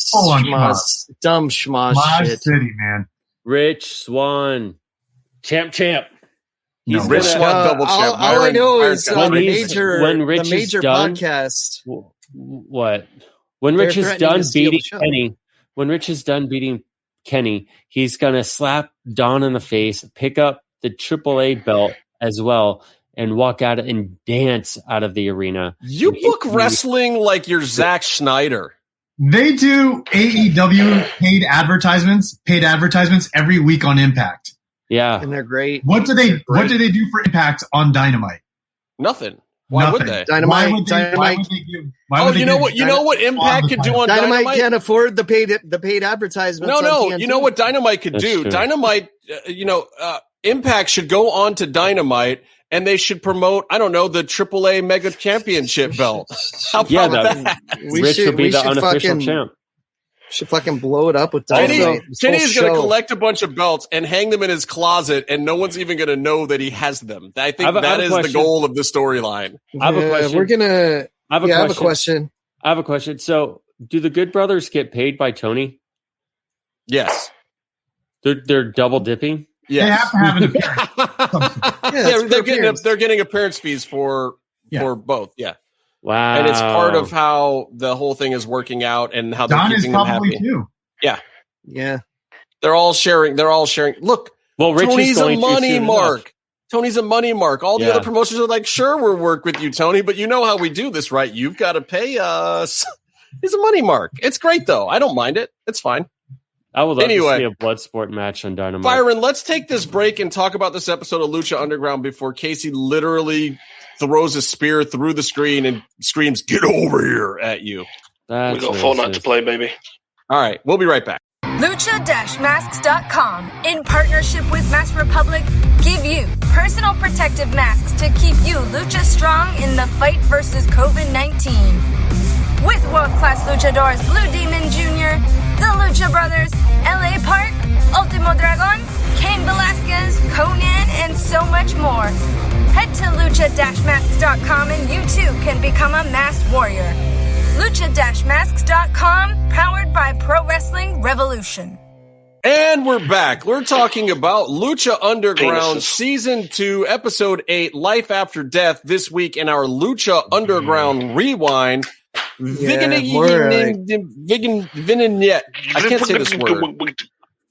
dumb schmoz shit. City, man. Rich Swann, champ. No, Rich Swann double champ. All I know is when the Rich major is done, podcast. What? When Rich is done beating Kenny, he's gonna slap Don in the face, pick up the AAA belt as well, and walk out and dance out of the arena. You book wrestling like you're Zack Schneider. They do AEW paid advertisements every week on Impact. Yeah, and they're great. What do they do for Impact on Dynamite? Nothing. Why would they? Dynamite. You know what Impact could do on Dynamite? Can't afford the paid advertisements. No. You know what Dynamite could do? True. Dynamite. Impact should go on to Dynamite and they should promote. I don't know, the AAA Mega Championship belt. How about that? Rich will be the unofficial champ. Should fucking blow it up with dynamite. Kenny's going to collect a bunch of belts and hang them in his closet, and no one's even going to know that he has them. I think that is the goal of the storyline. I have a question. I have a question. I have a question. So, do the Good Brothers get paid by Tony? Yes. They're double dipping? Yes. They have to have an appearance. They're getting appearance fees for both. Yeah. Wow. And it's part of how the whole thing is working out and how they're keeping them happy. Too. Yeah. Yeah. They're all sharing. Look, Tony's a money mark. Tony's a money mark. All the other promotions are like, sure, we'll work with you, Tony, but you know how we do this, right? You've got to pay us. He's a money mark. It's great, though. I don't mind it. It's fine. I would love to see a blood sport match on Dynamite. Byron, let's take this break and talk about this episode of Lucha Underground before Casey literally throws a spear through the screen and screams, "Get over here!" at you. We got Fortnite to play, baby. All right, we'll be right back. Lucha-masks.com, in partnership with Mask Republic, give you personal protective masks to keep you Lucha strong in the fight versus COVID-19. With world-class luchadors Blue Demon Jr., the Lucha Brothers, LA Park, Ultimo Dragon, Cain Velasquez, Conan, and so much more. Head to lucha-masks.com and you too can become a masked warrior. Lucha-masks.com, powered by Pro Wrestling Revolution. And we're back. We're talking about Lucha Underground Season 2, Episode 8, Life After Death, this week in our Lucha Underground Rewind. Vignette. I can't say this word.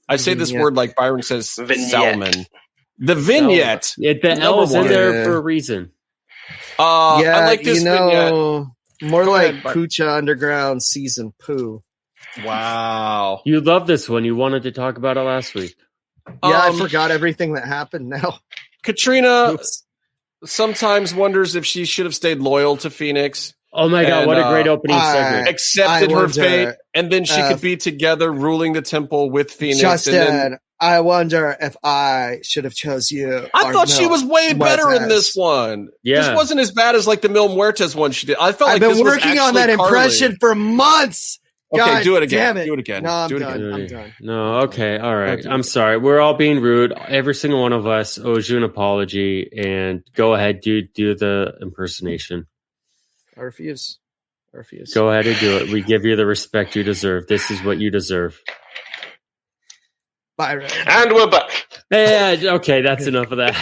I say this word like Byron says Salmon. The vignette. The L's in there for a reason. I like this vignette. More like Lucha Underground Season Poo. Wow. You love this one. You wanted to talk about it last week. Yeah, I forgot everything that happened now. Katrina sometimes wonders if she should have stayed loyal to Phoenix. Oh my God, what a great opening segment. Accepted her fate, and then she could be together ruling the temple with Phoenix. Justin, I wonder if I should have chose you. I thought she was way better in this one. Yeah. This wasn't as bad as like the Mil Muertes one she did. I felt I've like been working on that impression for months. Okay, God, do it again. Damn it. Do it again. No, I'm do it done. again. I'm done. No, okay, all right. I'm sorry. We're all being rude. Every single one of us owes you an apology, and go ahead, do the impersonation. I refuse. Go ahead and do it. We give you the respect you deserve. This is what you deserve. Byron. And we're back. Yeah, okay, that's enough of that.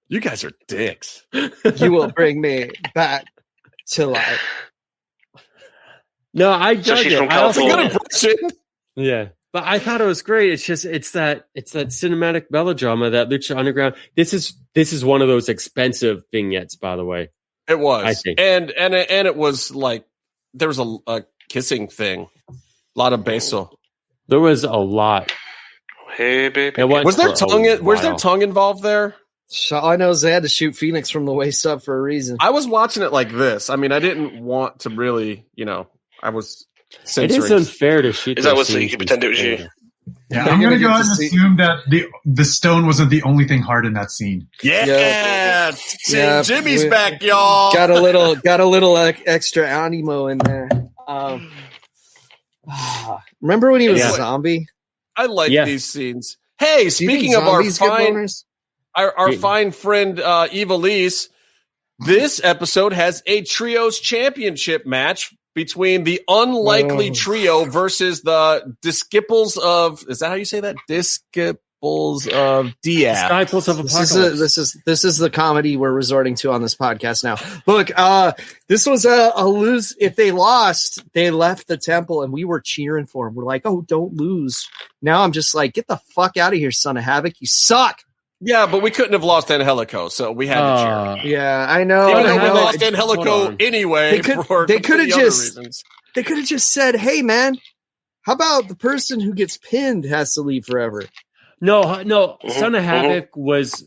You guys are dicks. You will bring me back to life. No, I dug she's it. from That's a good California. impression. Yeah, but I thought it was great. It's just it's that cinematic melodrama that Lucha Underground. This is one of those expensive vignettes, by the way. It was, I think. and it was like there was a kissing thing, a lot of beso. There was a lot. Hey, baby. Was there tongue involved there? So all I know is they had to shoot Phoenix from the waist up for a reason. I was watching it like this. I mean, I didn't want to really, I was censoring. It is unfair to shoot. Is that what so you can pretend it was you? Yeah, I'm going to go ahead and assume that the stone wasn't the only thing hard in that scene. Yeah, Jimmy's back, y'all. Got a little extra animo in there. Remember when he was a zombie? I like these scenes. Hey, speaking of our fine friend Eva Lise, this episode has a trios championship match between the unlikely trio versus the Disciples of, is that how you say that? Disciples of Diab. Disciples of Apocalypse. This is the comedy we're resorting to on this podcast now. Look, this was a lose. If they lost, they left the temple and we were cheering for them. We're like, oh, don't lose. Now I'm just like, get the fuck out of here, son of havoc. You suck. Yeah, but we couldn't have lost Angelico, so we had to cheer. Yeah, I know. Even though we lost Angelico anyway. They could have just said, hey, man, how about the person who gets pinned has to leave forever? No. Son of Havoc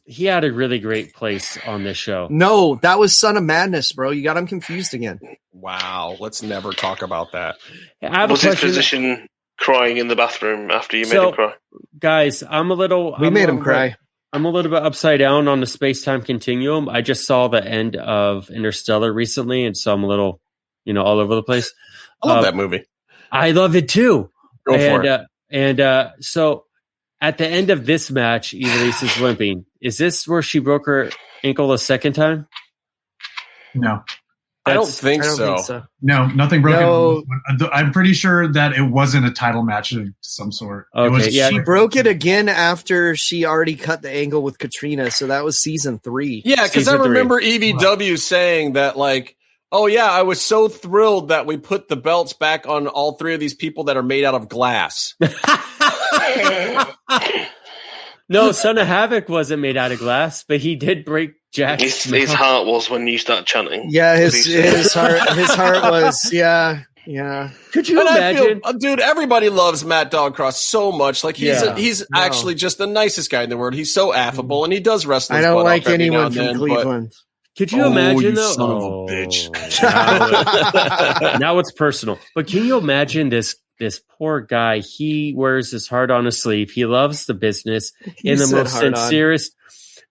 he had a really great place on this show. No, that was Son of Madness, bro. You got him confused again. Wow, let's never talk about that. Was his position crying in the bathroom after you made him cry? Guys, We made him cry. I'm a little bit upside down on the space-time continuum. I just saw the end of Interstellar recently, and so I'm a little, all over the place. I love that movie. I love it too. Go for it. So at the end of this match, Ivelisse is limping. Is this where she broke her ankle the second time? No. I don't think so. No, nothing broken. No. I'm pretty sure that it wasn't a title match of some sort. Okay, She broke it again after she already cut the angle with Katrina, so that was season 3. Yeah, because I remember EVW saying that, like, oh yeah, I was so thrilled that we put the belts back on all 3 of these people that are made out of glass. No, Son of Havoc wasn't made out of glass, but he did break Jack's. His heart was when you start chanting. Yeah, his heart was, yeah. Could you imagine? Dude, everybody loves Matt Dogcross so much. Like he's actually just the nicest guy in the world. He's so affable, and he does wrestling. I don't like anyone from Cleveland. Could you imagine though? Son of a bitch. Now it's personal. But can you imagine this poor guy? He wears his heart on his sleeve. He loves the business in the most sincerest,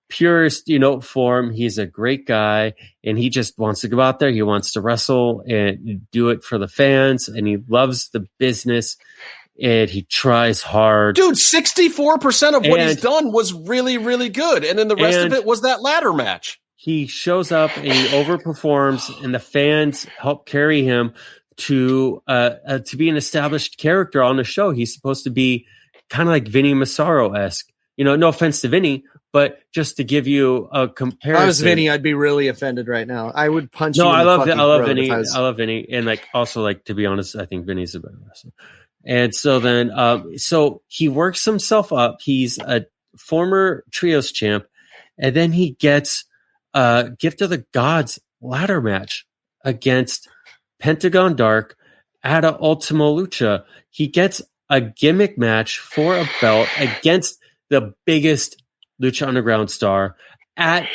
purest, form. He's a great guy, and he just wants to go out there. He wants to wrestle and do it for the fans, and he loves the business, and he tries hard. Dude, 64% of what he's done was really, really good, and then the rest of it was that ladder match. He shows up and he overperforms, and the fans help carry him to be an established character on the show. He's supposed to be kind of like Vinny Massaro-esque. No offense to Vinny, but just to give you a comparison. If I was Vinny, I'd be really offended right now. I would punch you. No, I love Vinny. I love Vinny. And also, to be honest, I think Vinny's a better wrestler. And so then, so he works himself up. He's a former trios champ. And then he gets a Gift of the Gods ladder match against Pentagon Dark at a Ultima Lucha. He gets a gimmick match for a belt against the biggest Lucha Underground star at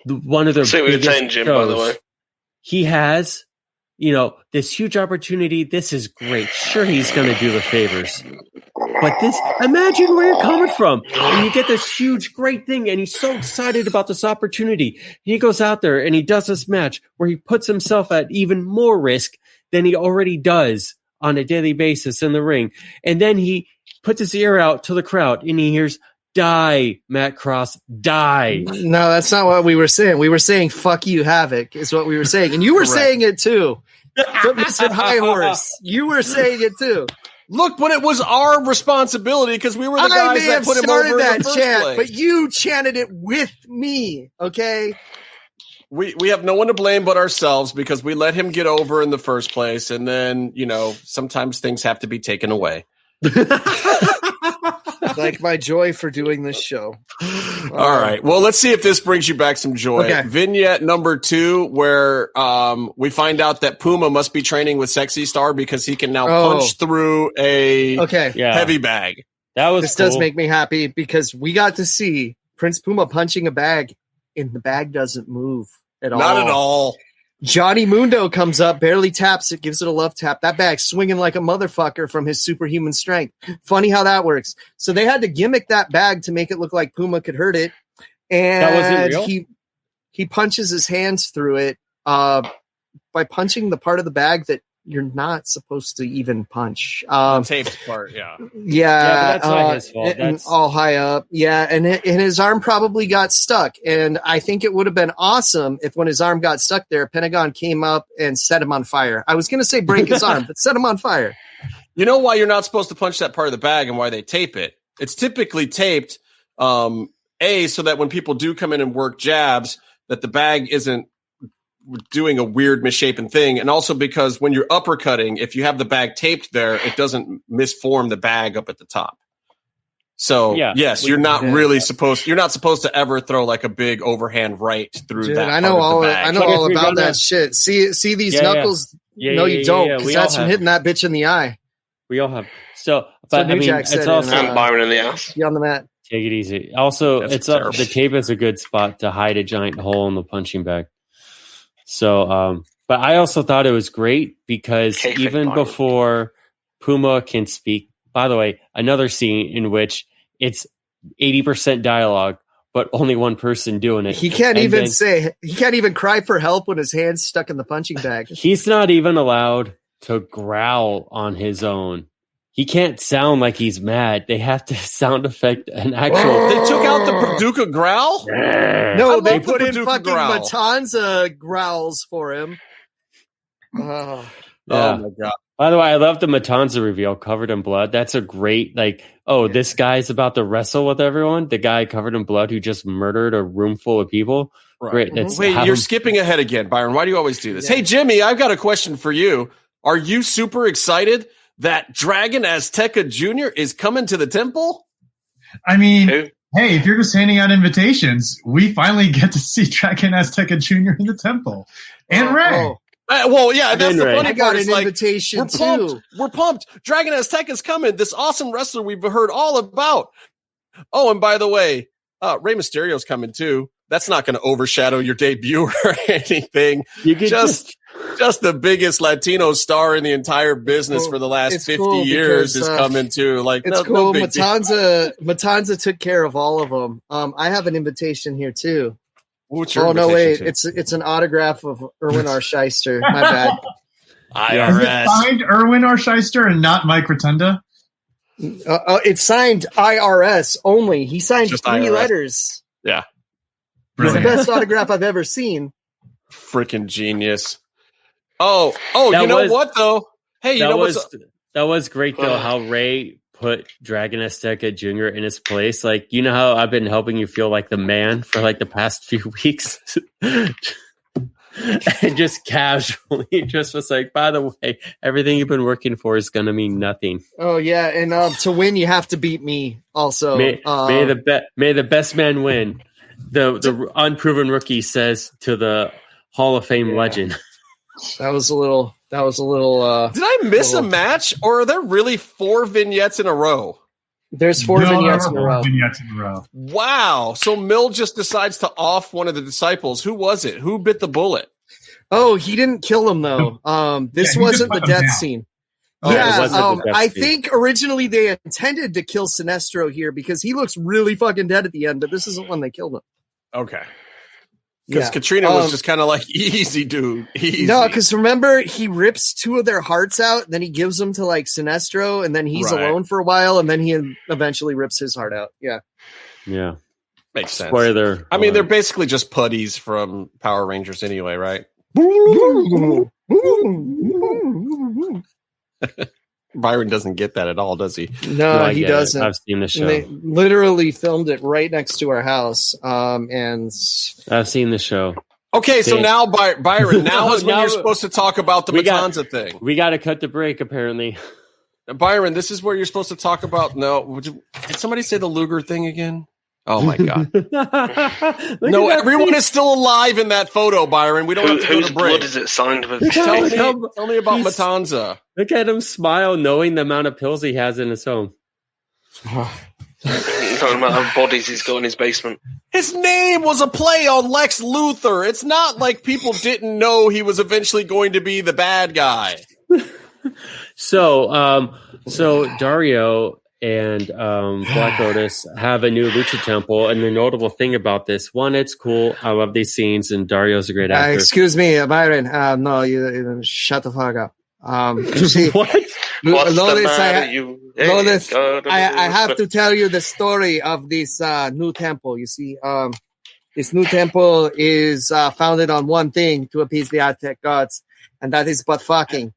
one of their biggest shows. By the way. He has, this huge opportunity. This is great. Sure, he's going to do the favors. But imagine where you're coming from. And you get this huge, great thing, and he's so excited about this opportunity. He goes out there and he does this match where he puts himself at even more risk than he already does on a daily basis in the ring. And then he puts his ear out to the crowd and he hears, "Die, Matt Cross, die." No, that's not what we were saying. We were saying, "Fuck you, Havoc," is what we were saying. And you were saying it too. Mr. High Horse, you were saying it too. Look, but it was our responsibility because we were the guys that put him over in the first place. But you chanted it with me, okay? We have no one to blame but ourselves because we let him get over in the first place, and then sometimes things have to be taken away. Like my joy for doing this show. All right. Well, let's see if this brings you back some joy. Okay. Vignette number 2, where we find out that Puma must be training with Sexy Star because he can now punch through a heavy bag. This does make me happy because we got to see Prince Puma punching a bag, and the bag doesn't move at all. Not at all. Johnny Mundo comes up, barely taps it, gives it a love tap. That bag's swinging like a motherfucker from his superhuman strength. Funny how that works. So they had to gimmick that bag to make it look like Puma could hurt it. And that wasn't real? He punches his hands through it by punching the part of the bag that you're not supposed to even punch. The taped part, yeah. Yeah, but that's not his fault. That's all high up. Yeah, and his arm probably got stuck. And I think it would have been awesome if when his arm got stuck there, Pentagon came up and set him on fire. I was going to say break his arm, but set him on fire. You know why you're not supposed to punch that part of the bag and why they tape it? It's typically taped, so that when people do come in and work jabs, that the bag isn't doing a weird misshapen thing, and also because when you're uppercutting, if you have the bag taped there, it doesn't misform the bag up at the top. So yes, you're not supposed to ever throw like a big overhand right through that. I know all the bag. I know all about that shit. See these knuckles? No, you don't, because that's from hitting that bitch in the eye. We all have. So, but I mean, it's also Byron in the ass. Be on the mat. Take it easy. Also, the tape is a good spot to hide a giant hole in the punching bag. So, but I also thought it was great because even before Puma can speak, by the way, another scene in which it's 80% dialogue, but only one person doing it. He can't even cry for help when his hand's stuck in the punching bag. He's not even allowed to growl on his own. He can't sound like he's mad. They have to sound effect an actual. They took out the Paducah growl? No, they put in fucking Matanza growls for him. Yeah. Oh my god. By the way, I love the Matanza reveal covered in blood. That's a great, this guy's about to wrestle with everyone. The guy covered in blood who just murdered a room full of people. Right. Great. Wait, you're skipping ahead again, Byron. Why do you always do this? Yeah. Hey, Jimmy, I've got a question for you. Are you super excited that Dragon Azteca Jr. is coming to the temple? I mean, hey, if you're just handing out invitations, we finally get to see Dragon Azteca Jr. in the temple. And Ray. Well, yeah, that's the funny part. An invitation too. We're pumped. Dragon Azteca's coming. This awesome wrestler we've heard all about. Oh, and by the way, Rey Mysterio's coming too. That's not going to overshadow your debut or anything. You can just the biggest Latino star in the entire business for the last 50 years is coming too. It's cool. Matanza took care of all of them. I have an invitation here too. What's your invitation? No, wait. It's an autograph of Erwin R. Shyster. My bad. IRS. Is it signed Erwin R. Shyster and not Mike Rotunda? It's signed IRS only. He signed just 3 letters. Yeah. It's the best autograph I've ever seen. Freaking genius. Oh, you know what though? Hey, you know what? That was great though, how Ray put Dragon Azteca Jr. in his place. You know how I've been helping you feel like the man for the past few weeks? And just casually just was by the way, everything you've been working for is going to mean nothing. Oh yeah, and to win you have to beat me also. May the best man win. The unproven rookie says to the Hall of Fame legend. That was a little Did I miss a match, or are there really 4 vignettes in a row? There's 4 vignettes in a row. Wow. So Mill just decides to off one of the disciples. Who was it? Who bit the bullet? Oh, he didn't kill him though. This wasn't the death scene. I think originally they intended to kill Sinestro here because he looks really fucking dead at the end, but this isn't when they killed him. Okay. Because Katrina was just kind of easy, dude. Easy. No, because remember, he rips 2 of their hearts out, then he gives them to Sinestro, and then he's alone for a while, and then he eventually rips his heart out. Yeah. Yeah. Makes sense. Spoiler. I mean, they're basically just putties from Power Rangers anyway, right? Byron doesn't get that at all, does he? No, he doesn't. I've seen the show. They literally filmed it right next to our house, and I've seen the show. Okay, so now, Byron, now is when you're supposed to talk about the Matanza thing. We got to cut the break, apparently. Byron, this is where you're supposed to talk about. No, did somebody say the Luger thing again? Oh my god! No, everyone is still alive in that photo, Byron. We don't have to go to break. Blood is it signed with? Tell me about Matanza. Look at him smile, knowing the amount of pills he has in his home. Talking about how bodies he's got in his basement. His name was a play on Lex Luthor. It's not like people didn't know he was eventually going to be the bad guy. So Dario and Black Lotus have a new Lucha Temple, and the notable thing about this one, it's cool. I love these scenes, and Dario's a great actor. Excuse me, Byron. No, you shut the fuck up. You see, what? Lotus, I have to tell you the story of this new temple. You see, this new temple is founded on one thing to appease the Aztec gods, and that is butt fucking.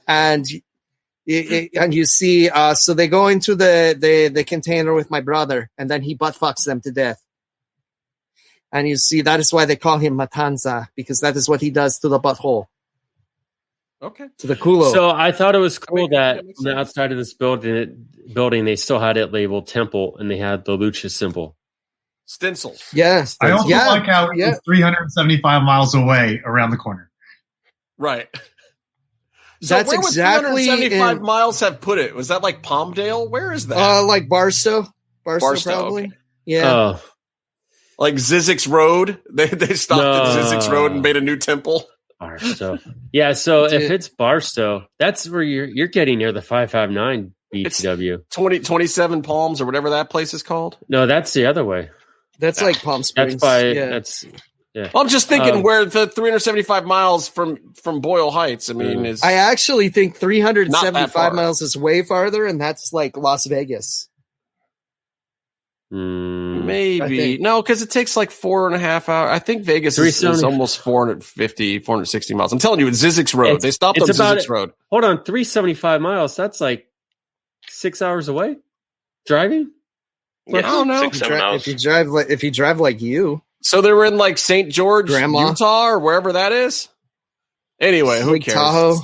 And you see, so they go into the container with my brother, and then he butt fucks them to death. And you see, that is why they call him Matanza, because that is what he does to the butthole. Okay. To the culo. So I thought it was cool that on the outside of this building, they still had it labeled temple, and they had the lucha symbol. Stencils. Yes. I also like how it's 375 miles away around the corner. Right. So that's where exactly 375 miles have put it? Was that like Palmdale? Where is that? Like Barstow. Barstow probably. Okay. Yeah. Like Zizek's Road. They stopped at Zizek's Road and made a new temple. Barstow. Yeah, so if it's Barstow, that's where you're getting near the 559 BTW. 27 Palms or whatever that place is called. No, that's the other way. That's like Palm Springs. That's Yeah. Well, I'm just thinking where the 375 miles from Boyle Heights. I mean, is I actually think Not that 375 far. miles is way farther, and that's like Las Vegas. I maybe think. no, because it takes like 4.5 hours. I think Vegas is almost 450, 460 miles. I'm telling you, it's Zizek's Road. They stopped on Zizek's Road. Hold on, 375 miles. That's like 6 hours away driving. Yeah, I don't know. 6, 7 hours. If you drive like you, So they were in like St. George, Grandma. Utah, or wherever that is. Anyway, who Lake cares? Tahoe.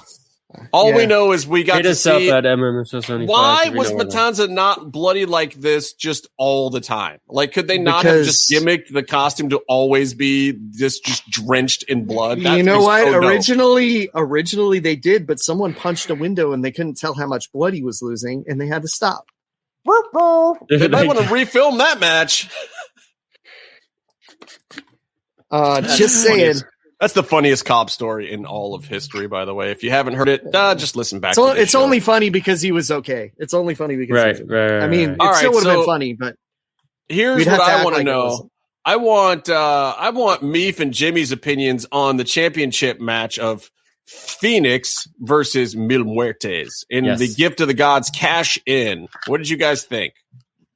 All we Yeah. know is we got Hit to us up see. at MMSO75. Why was Matanza not bloody like this just all the time? Like, could they not have just Because- gimmicked the costume to always be just drenched in blood? That You know makes what? no dope. Originally they did, but someone punched a window and they couldn't tell how much blood he was losing, and they had to stop. They might want to refilm that match. Just saying. That's the funniest cop story in all of history, by the way. If you haven't heard it, just listen back. It's only funny because he was okay. It's only funny because he was okay. Right. I mean, All it still right, would have been so- funny, but Here's we'd what have to I act want to like it know. wasn't. I want Meef and Jimmy's opinions on the championship match of Phoenix versus Mil Muertes in Yes. the Gift of the Gods cash in. What did you guys think?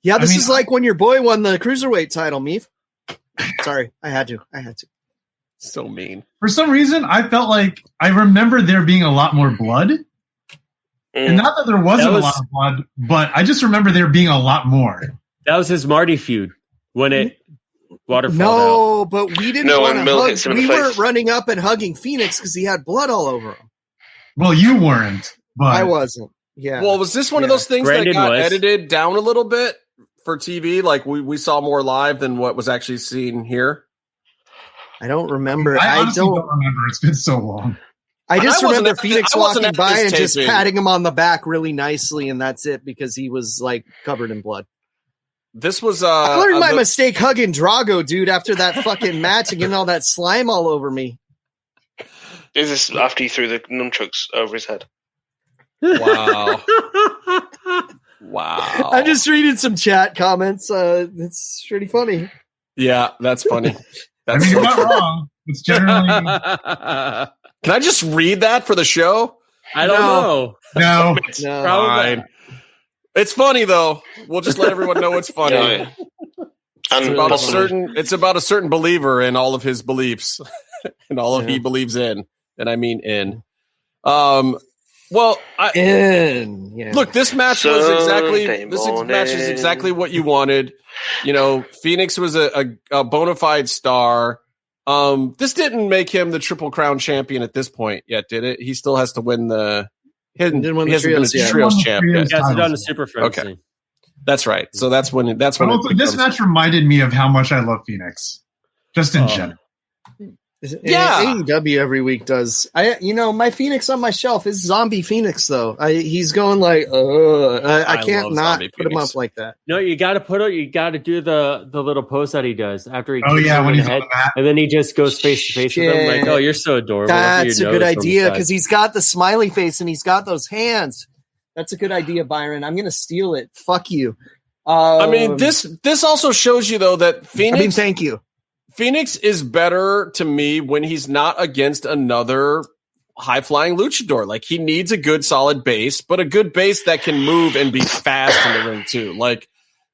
Yeah, this I mean, is like when your boy won the cruiserweight title, Meef. Sorry, I had to. So mean. For some reason, I felt like I remember there being a lot more blood. And not that there wasn't a lot of blood, but I just remember there being a lot more. That was his Marty feud when it waterfalled out. No, but we didn't want and to Mil hug. hits him in We the weren't face. running up and hugging Phoenix because he had blood all over him. Well, you weren't, but I wasn't. Yeah. Well, was this one of Yeah. those things Brandon that got was. edited down a little bit for TV? Like we saw more live than what was actually seen here? I don't remember. I I honestly don't. don't remember. It's been so long. I just I wasn't remember at the- Phoenix I wasn't walking at by this and just taping. patting him on the back really nicely, and that's it because he was like covered in blood. This was I learned my the- mistake hugging Drago, dude, after that fucking match and getting all that slime all over me. Is this after he threw the nunchucks over his head? Wow. Wow. I'm just reading some chat comments. It's pretty funny. Yeah, that's funny. I That's mean, so you're not wrong. It's generally Can I just read that for the show? I don't know. no. No. Fine. It's funny though. We'll just let everyone know it's funny. Yeah. It's And about a possibly- certain believer in all of his beliefs and all of Yeah. he believes in, and I mean in. Well, Yeah. look, this match was exactly Sunday this match is morning. exactly what you wanted. You know, Phoenix was a bona fide star. This didn't make him the Triple Crown champion at this point yet, did it? He still has to win the. He hasn't Didn't win the been a trios yet. trios Won the champ trios. yet. Yeah, it's done the Super Friends Okay. thing. That's right. So that's when. That's But when. also, this match reminded me of how much I love Phoenix, just in general. Yeah. AEW every week does. My Phoenix on my shelf is Zombie Phoenix though. He's going like, I I can't love not Zombie put him Phoenix. up like that. No, you got to do the little pose that he does after he Oh kicks yeah, him when in he's the on head, the mat. and then he just goes face to face with him like, "Oh, you're so adorable." That's a Your good nose from the idea side. because he's got the smiley face and he's got those hands. That's a good idea, Byron. I'm gonna steal it. Fuck you. I mean, this also shows you though that Phoenix. thank you. Phoenix is better to me when he's not against another high flying luchador. Like he needs a good solid base, but a good base that can move and be fast in the ring too. Like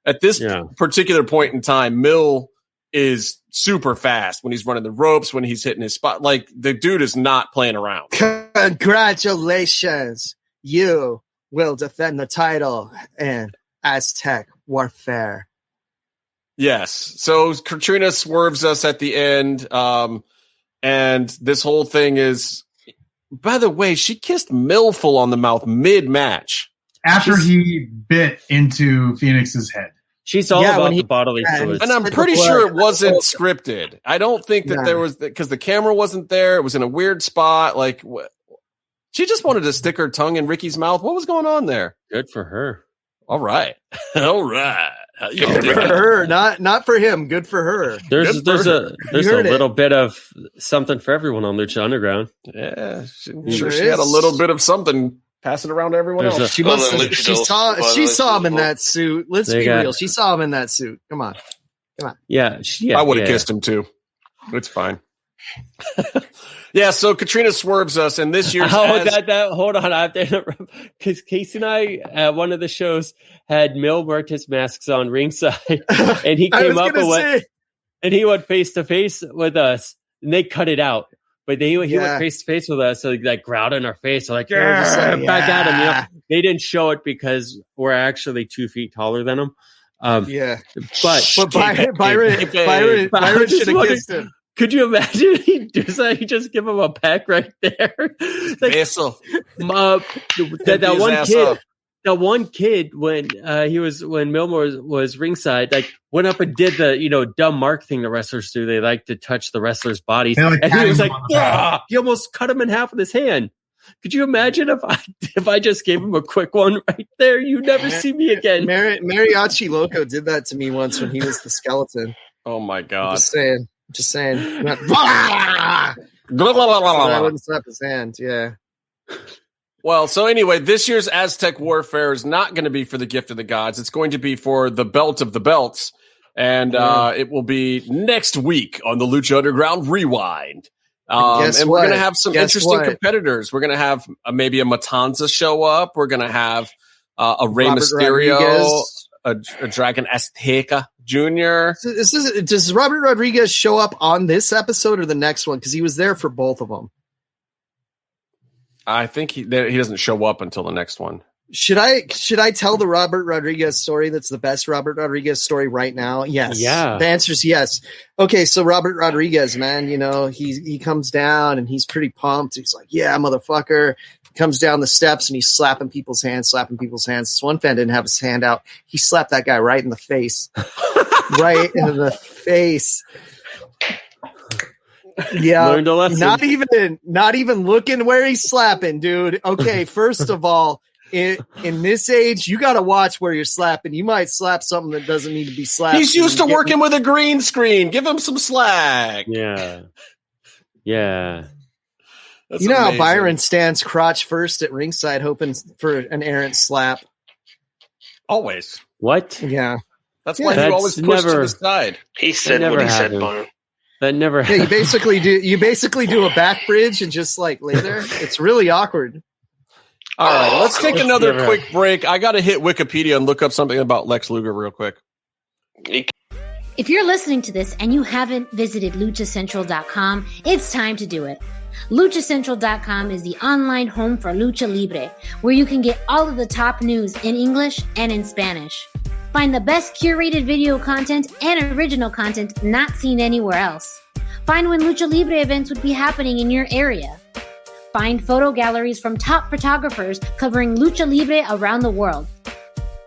at this particular point in time, Mill is super fast when he's running the ropes, when he's hitting his spot. Like the dude is not playing around. Congratulations. You will defend the title in Aztec Warfare. Yes. So Katrina swerves us at the end. And this whole thing is, by the way, she kissed Mill full on the mouth mid-match. After he bit into Phoenix's head. She's all about the bodily fluids. And I'm pretty sure it wasn't scripted. I don't think that there was, because the camera wasn't there. It was in a weird spot. Like, she just wanted to stick her tongue in Ricky's mouth. What was going on there? Good for her. All right. All right. Good for her, not for him. Good for her. There's a heard it. little bit of something for everyone on Lucha Underground. Yeah, There she had a is. little bit of something passing around to everyone There's else. She Well, must. then Have, Lucha she Dolls, saw. by the She way, saw him in well. that suit. Let's They be got- real. She saw him in that suit. Come on. Yeah, I would have kissed him too. It's fine. Yeah, so Katrina swerves us, and this year's hold on, I have to interrupt because Casey and I at one of the shows had male artist masks on ringside, and he came up and he went face to face with us, and they cut it out. But he went face to face with us, so like growled in our face, so like back at him. You know, they didn't show it because we're actually 2 feet taller than him. But Byron should have kissed him. Could you imagine he does that? He just give him a peck right there. Like, that one kid when Milmore was ringside, like went up and did the dumb Mark thing the wrestlers do. They like to touch the wrestlers' bodies, and he was like, he almost cut him in half with his hand. Could you imagine if I just gave him a quick one right there? You never see me again. Mariachi Loco did that to me once when he was the skeleton. Oh my god! Just saying. I wouldn't slap his hand. Yeah. Well, so anyway, this year's Aztec Warfare is not going to be for the Gift of the Gods. It's going to be for the Belt of the Belts, and it will be next week on the Lucha Underground Rewind. And we're going to have some interesting competitors. We're going to have maybe a Matanza show up. We're going to have a Rey Mysterio, a Dragon Azteca Jr. Does Robert Rodriguez show up on this episode or the next one? Because he was there for both of them. I think he doesn't show up until the next one. Should I tell the Robert Rodriguez story that's the best Robert Rodriguez story right now? Yes. Yeah. The answer is yes. Okay, so Robert Rodriguez, man, he comes down and he's pretty pumped. He's like, yeah, motherfucker. He comes down the steps and he's slapping people's hands. This one fan didn't have his hand out. He slapped that guy right in the face. Right in the face. Yeah, learned a lesson. Not even looking where he's slapping, dude. Okay, first of all, in this age, you got to watch where you're slapping. You might slap something that doesn't need to be slapped. He's used to working with a green screen. Give him some slack. Yeah. That's you know amazing. how Byron stands crotch first at ringside, hoping for an errant slap. Always. What? Yeah. That's why you always push to the side. He said what he said, Byron. That never happened. You basically do a back bridge and just like lay there. It's really awkward. All right, let's take another quick break. I got to hit Wikipedia and look up something about Lex Luger real quick. If you're listening to this and you haven't visited luchacentral.com, it's time to do it. luchacentral.com is the online home for Lucha Libre, where you can get all of the top news in English and in Spanish. Find the best curated video content and original content not seen anywhere else. Find when Lucha Libre events would be happening in your area. Find photo galleries from top photographers covering Lucha Libre around the world.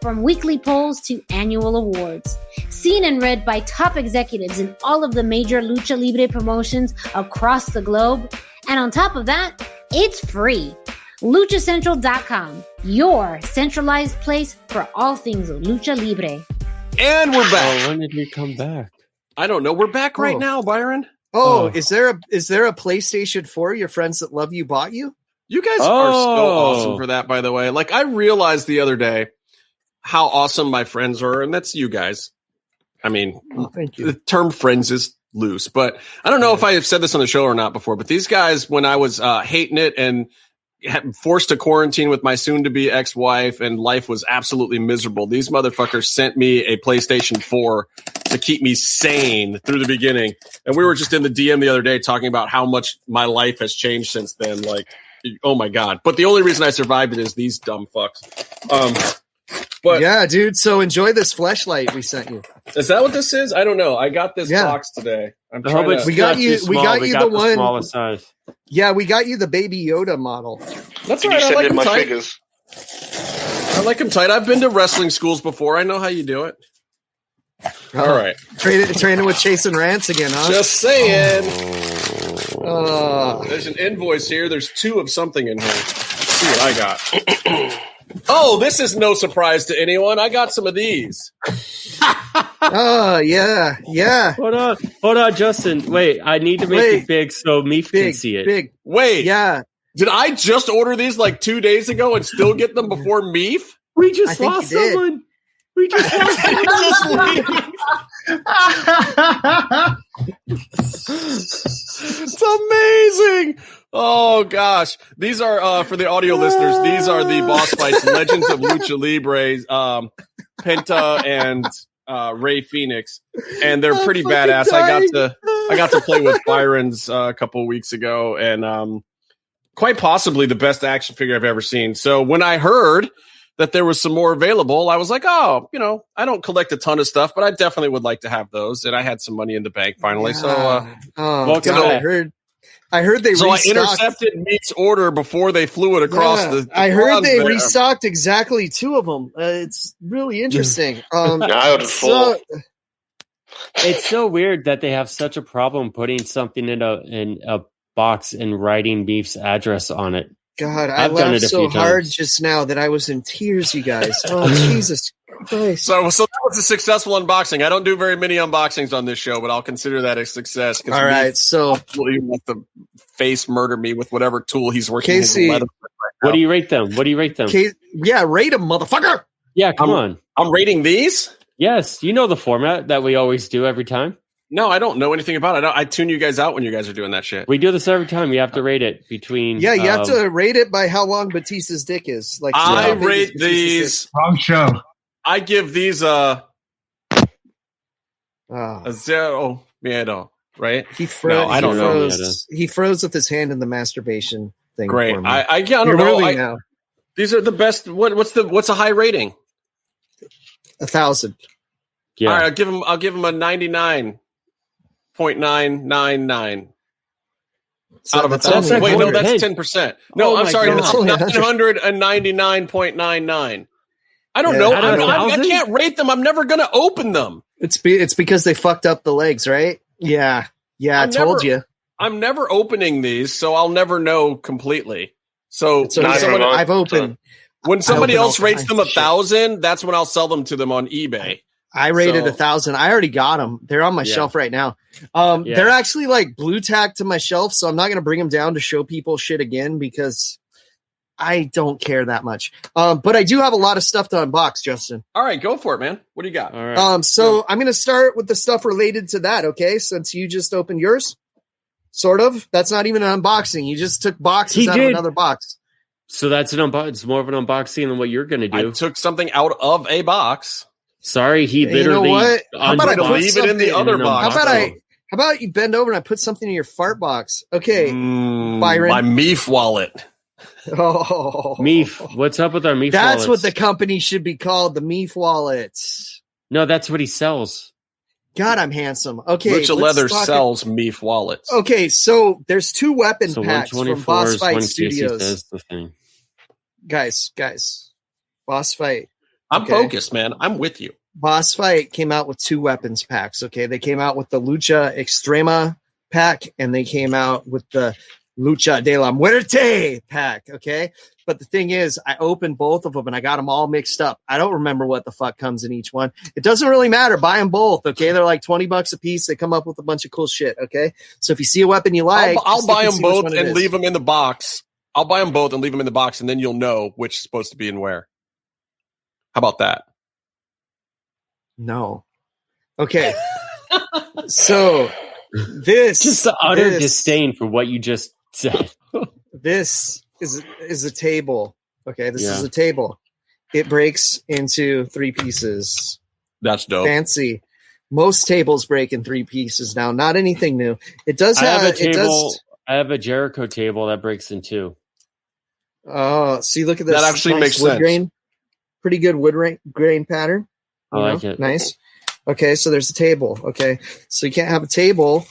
From weekly polls to annual awards. Seen and read by top executives in all of the major Lucha Libre promotions across the globe. And on top of that, it's free. luchacentral.com, your centralized place for all things Lucha Libre. And we're back. Oh, when did we come back? I don't know. We're back right now, Byron. Is there a PlayStation 4 your friends that love you bought you? You guys are so awesome for that, by the way. Like, I realized the other day how awesome my friends are, and that's you guys. I mean, thank you. The term friends is loose, but I don't know if I have said this on the show or not before, but these guys, when I was hating it and forced to quarantine with my soon-to-be ex-wife and life was absolutely miserable, these motherfuckers sent me a PlayStation 4 to keep me sane through the beginning. And we were just in the DM the other day talking about how much my life has changed since then. Like, oh my God. But the only reason I survived it is these dumb fucks. But yeah, dude. So enjoy this fleshlight we sent you. Is that what this is? I don't know. I got this box today. I'm trying to. We got you the one. Smallest size. Yeah, we got you the Baby Yoda model. That's right. I like them tight. Figures. I like them tight. I've been to wrestling schools before. I know how you do it. All right. Training with Chase and Rance again, huh? Just saying. There's an invoice here. There's 2 of something in here. Let's see what I got. Oh, this is no surprise to anyone. I got some of these. Oh, yeah. Hold on, Justin. Wait, I need to make it big so Meef can see it. Big. Wait. Yeah. Did I just order these like 2 days ago and still get them before Meef? We just lost someone. We just It's amazing. Oh gosh, these are for the audio listeners. These are the boss fights, Legends of Lucha Libre, Penta and Ray Phoenix, and they're pretty badass. I got to play with Byron's a couple of weeks ago, and quite possibly the best action figure I've ever seen. So when I heard that there was some more available, I was like, oh, I don't collect a ton of stuff, but I definitely would like to have those. And I had some money in the bank finally. Yeah. So, I heard they restocked. I intercepted Meef's order before they flew it across the I heard they restocked exactly 2 of them. It's really interesting. It's so weird that they have such a problem putting something in a box and writing Meef's address on it. God, I laughed so hard just now that I was in tears, you guys. Oh, Jesus Christ. So that was a successful unboxing. I don't do very many unboxings on this show, but I'll consider that a success. All right, so he wants to face murder me with whatever tool he's working Casey, with. What do you rate them? Yeah, rate them, motherfucker. Yeah, come on. I'm rating these? Yes, you know the format that we always do every time. No, I don't know anything about it. I tune you guys out when you guys are doing that shit. We do this every time. We have to rate it between. Yeah, you have to rate it by how long Batista's dick is. Like I rate these. Wrong show. I give these a 0 miedo, right? He froze. No, I don't know. He froze with his hand in the masturbation thing. Great. For me. I don't know. These are the best. What's a high rating? 1,000. Yeah. All right, I'll give him a 99.999 out of 1,000. Wait, no, that's 10%. No, I'm sorry, 999.99. I don't know. I can't rate them. I'm never going to open them. It's because they fucked up the legs, right? Yeah. I told you. I'm never opening these, so I'll never know completely. So I've opened. When somebody else rates them 1,000, that's when I'll sell them to them on eBay. I rated 1,000. I already got them. They're on my shelf right now. They're actually like blue tacked to my shelf, so I'm not going to bring them down to show people shit again because I don't care that much. But I do have a lot of stuff to unbox, Justin. All right, go for it, man. What do you got? All right. So I'm going to start with the stuff related to that, okay? Since you just opened yours, sort of. That's not even an unboxing. You just took boxes out of another box. So that's it's more of an unboxing than what you're going to do. I took something out of a box. Sorry, he literally. You know what? How about I leave it in the other box? How about you bend over and I put something in your fart box? Okay, Byron. My Meef wallet. Oh, Meef. What's up with our Meef? That's what the company should be called, the Meef wallets. No, that's what he sells. God, I'm handsome. Okay, Lucha Leather sells Meef wallets. Okay, so there's 2 weapon packs from Boss Fight Studios. Guys, Boss Fight. I'm focused, man. I'm with you. Boss Fight came out with 2 weapons packs. Okay, they came out with the Lucha Extrema pack, and they came out with the Lucha de la Muerte pack. Okay, but the thing is, I opened both of them and I got them all mixed up. I don't remember what the fuck comes in each one. It doesn't really matter. Buy them both. Okay, they're like $20 a piece. They come up with a bunch of cool shit. Okay, so if you see a weapon you like, I'll buy them both and leave them in the box. I'll buy them both and leave them in the box, and then you'll know which is supposed to be in where. How about that? No. Okay. So this just the utter disdain for what you just said. This is a table. Okay, this is a table. It breaks into 3 pieces. That's dope. Fancy. Most tables break in 3 pieces now. Not anything new. It does have a table. I have a Jericho table that breaks in 2. Oh, see, look at this. That actually makes wood sense. Grain. Pretty good wood grain pattern. I like it. Nice. Okay, so there's a table. Okay, so you can't have a table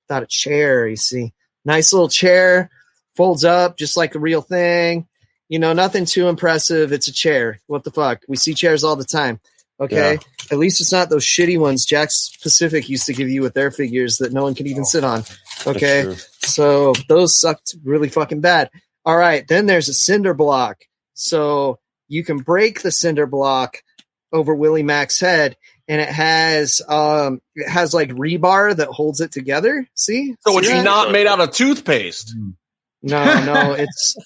without a chair, you see. Nice little chair, folds up just like a real thing. You know, nothing too impressive. It's a chair. What the fuck? We see chairs all the time. Okay, At least it's not those shitty ones Jack's Pacific used to give you with their figures that no one can even sit on. Okay, so those sucked really fucking bad. All right, then there's a cinder block. So you can break the cinder block over Willie Mac's head, and it has like rebar that holds it together. See? So it's not made out of toothpaste. No, it's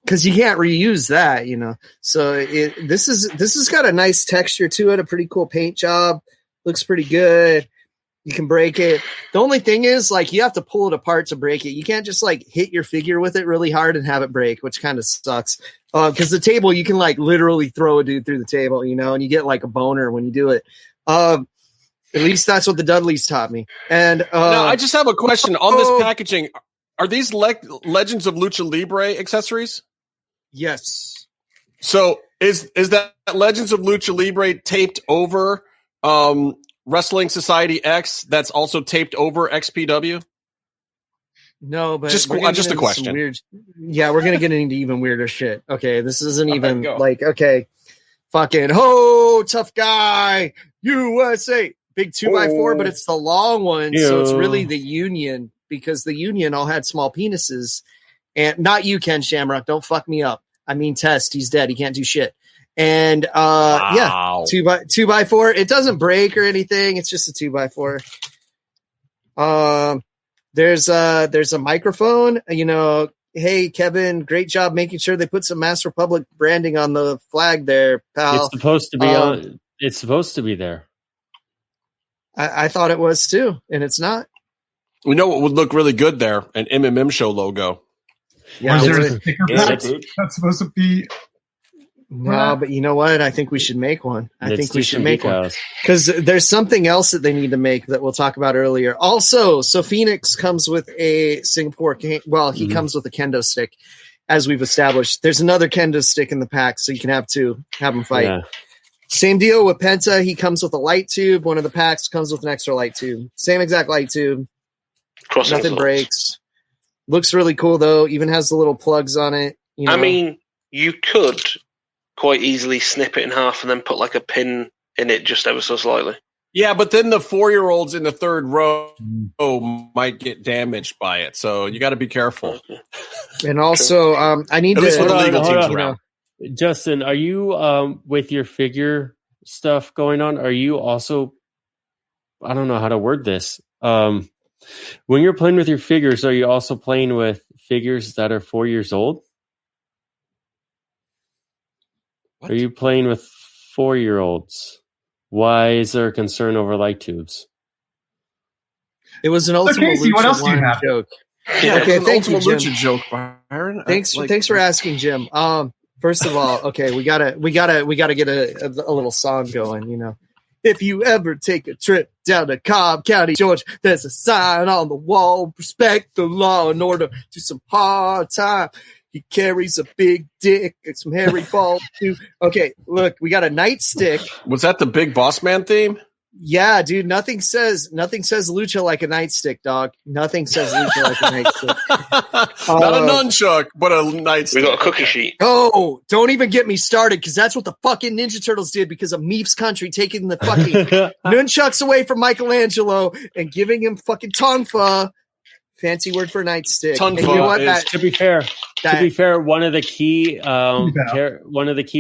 because you can't reuse that, you know. So this has got a nice texture to it, a pretty cool paint job. Looks pretty good. You can break it. The only thing is, like, you have to pull it apart to break it. You can't just like hit your figure with it really hard and have it break, which kind of sucks. Because the table, you can like literally throw a dude through the table, you know, and you get like a boner when you do it. At least that's what the Dudleys taught me. And now, I just have a question on this packaging. Are these Legends of Lucha Libre accessories? Yes. So is that Legends of Lucha Libre taped over Wrestling Society X? That's also taped over XPW? No, but just a question. We're gonna get into even weirder shit. Okay, this isn't even like fucking tough guy USA big 2x4, but it's the long one, so it's really the Union, because the Union all had small penises, and not you, Ken Shamrock. Don't fuck me up. I mean, Test. He's dead. He can't do shit. And wow. 2x4. It doesn't break or anything. It's just a 2x4. There's a microphone, you know. Hey, Kevin, great job making sure they put some Mass Republic branding on the flag there, pal. It's supposed to be it's supposed to be there. I thought it was too, and it's not. We know what would look really good there, an MMM show logo. Yeah, is there a sticker pack that's supposed to be? No, but you know what? I think we should make one. I think we should make one, because there's something else that they need to make that we'll talk about earlier. Also, so Phoenix comes with a Singapore. He comes with a kendo stick, as we've established. There's another kendo stick in the pack, so you can have two, have them fight. Yeah. Same deal with Penta. He comes with a light tube. One of the packs comes with an extra light tube. Same exact light tube. Nothing breaks. Looks really cool though. Even has the little plugs on it. You know? I mean, you could quite easily snip it in half and then put like a pin in it just ever so slightly. Yeah, but then the 4-year-olds in the third row might get damaged by it, so you got to be careful. And also, I need at least to with the legal teams around. Justin, are you with your figure stuff going on? Are you also? I don't know how to word this. When you're playing with your figures, are you also playing with figures that are 4 years old? What? Are you playing with 4-year-olds? Why is there a concern over light tubes? It was an ultimate Casey, what else do you have? joke. Yeah, okay, thank you, Jim. Lucha joke, Byron. Thanks for asking, Jim. First of all, okay, we gotta get a little song going, you know. If you ever take a trip down to Cobb County, Georgia, there's a sign on the wall, respect the law and order to some hard time. He carries a big dick and some hairy balls too. Okay, look, we got a nightstick. Was that the Big Boss Man theme? Yeah, dude, nothing says lucha like a nightstick, dog. Nothing says lucha like a nightstick. Not a nunchuck, but a nightstick. We got a cookie sheet. Oh, don't even get me started, because that's what the fucking Ninja Turtles did because of Meef's country taking the fucking nunchucks away from Michelangelo and giving him fucking tonfa. Fancy word for nightstick. Tonfa. You know what? To be fair, one of the key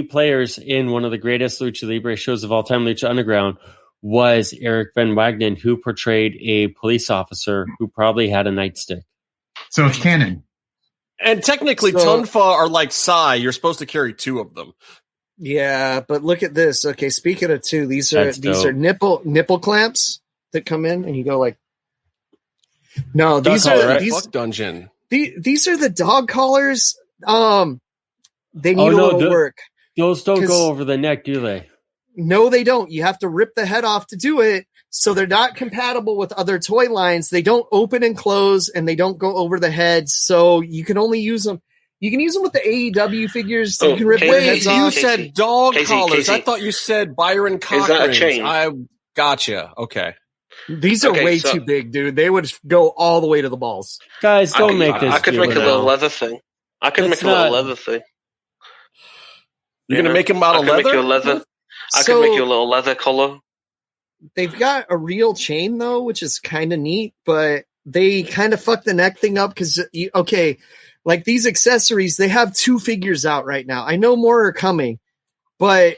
players in one of the greatest Lucha Libre shows of all time, Lucha Underground, was Eric Van Wagenen, who portrayed a police officer who probably had a nightstick. So it's canon. And technically, tonfa are like sai. You're supposed to carry 2 of them. Yeah, but look at this. Okay, speaking of 2, these are nipple clamps that come in, and you go like. No, these are dungeon. These are the dog collars. They need a little work. Those don't go over the neck, do they? No, they don't. You have to rip the head off to do it. So they're not compatible with other toy lines. They don't open and close, and they don't go over the head. So you can only use them. You can use them with the AEW figures. So you can rip their heads off. You said dog collars. I thought you said Byron Cochran. Is that a chain? I gotcha. Okay. These are way too big, dude. They would go all the way to the balls. Guys, don't make this. I could make a little leather thing. I could make a little leather thing. You're going to make them out of leather? I could make you a little leather collar. They've got a real chain, though, which is kind of neat, but they kind of fuck the neck thing up because, like these accessories, they have 2 figures out right now. I know more are coming, but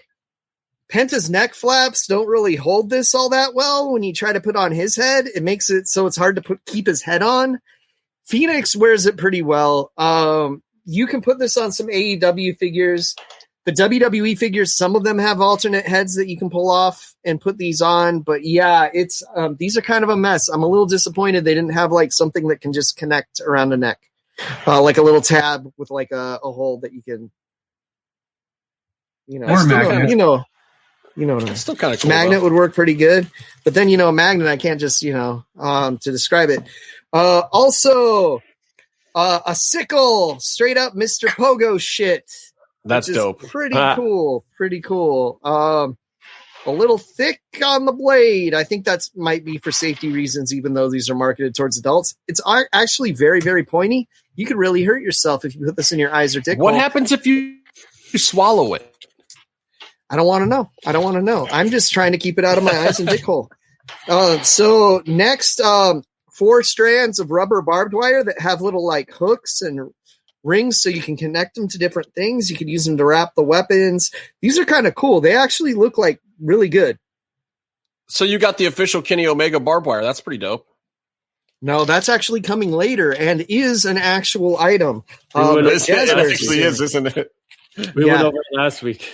Penta's neck flaps don't really hold this all that well. When you try to put on his head, it makes it so it's hard to keep his head on. Phoenix wears it pretty well. you can put this on some AEW figures. The WWE figures, some of them have alternate heads that you can pull off and put these on. But yeah, it's these are kind of a mess. I'm a little disappointed they didn't have like something that can just connect around the neck, like a little tab with like a hole that you can, or magnet. What I mean. Still kind of cool. Magnet would work pretty good, but then magnet I can't just to describe it. Also, a sickle, straight up Mr. Pogo shit. That's dope. Pretty cool. Pretty cool. A little thick on the blade. I think that's might be for safety reasons, even though these are marketed towards adults. It's actually very, very pointy. You could really hurt yourself if you put this in your eyes or dick. What hole. happens if you swallow it? I don't want to know. I'm just trying to keep it out of my eyes and dick hole. So next, 4 strands of rubber barbed wire that have little like hooks and rings so you can connect them to different things. You can use them to wrap the weapons. These are kind of cool. They actually look like really good. So you got the official Kenny Omega barbed wire. That's pretty dope. No, that's actually coming later and is an actual item. It actually is, isn't it? We went over it last week.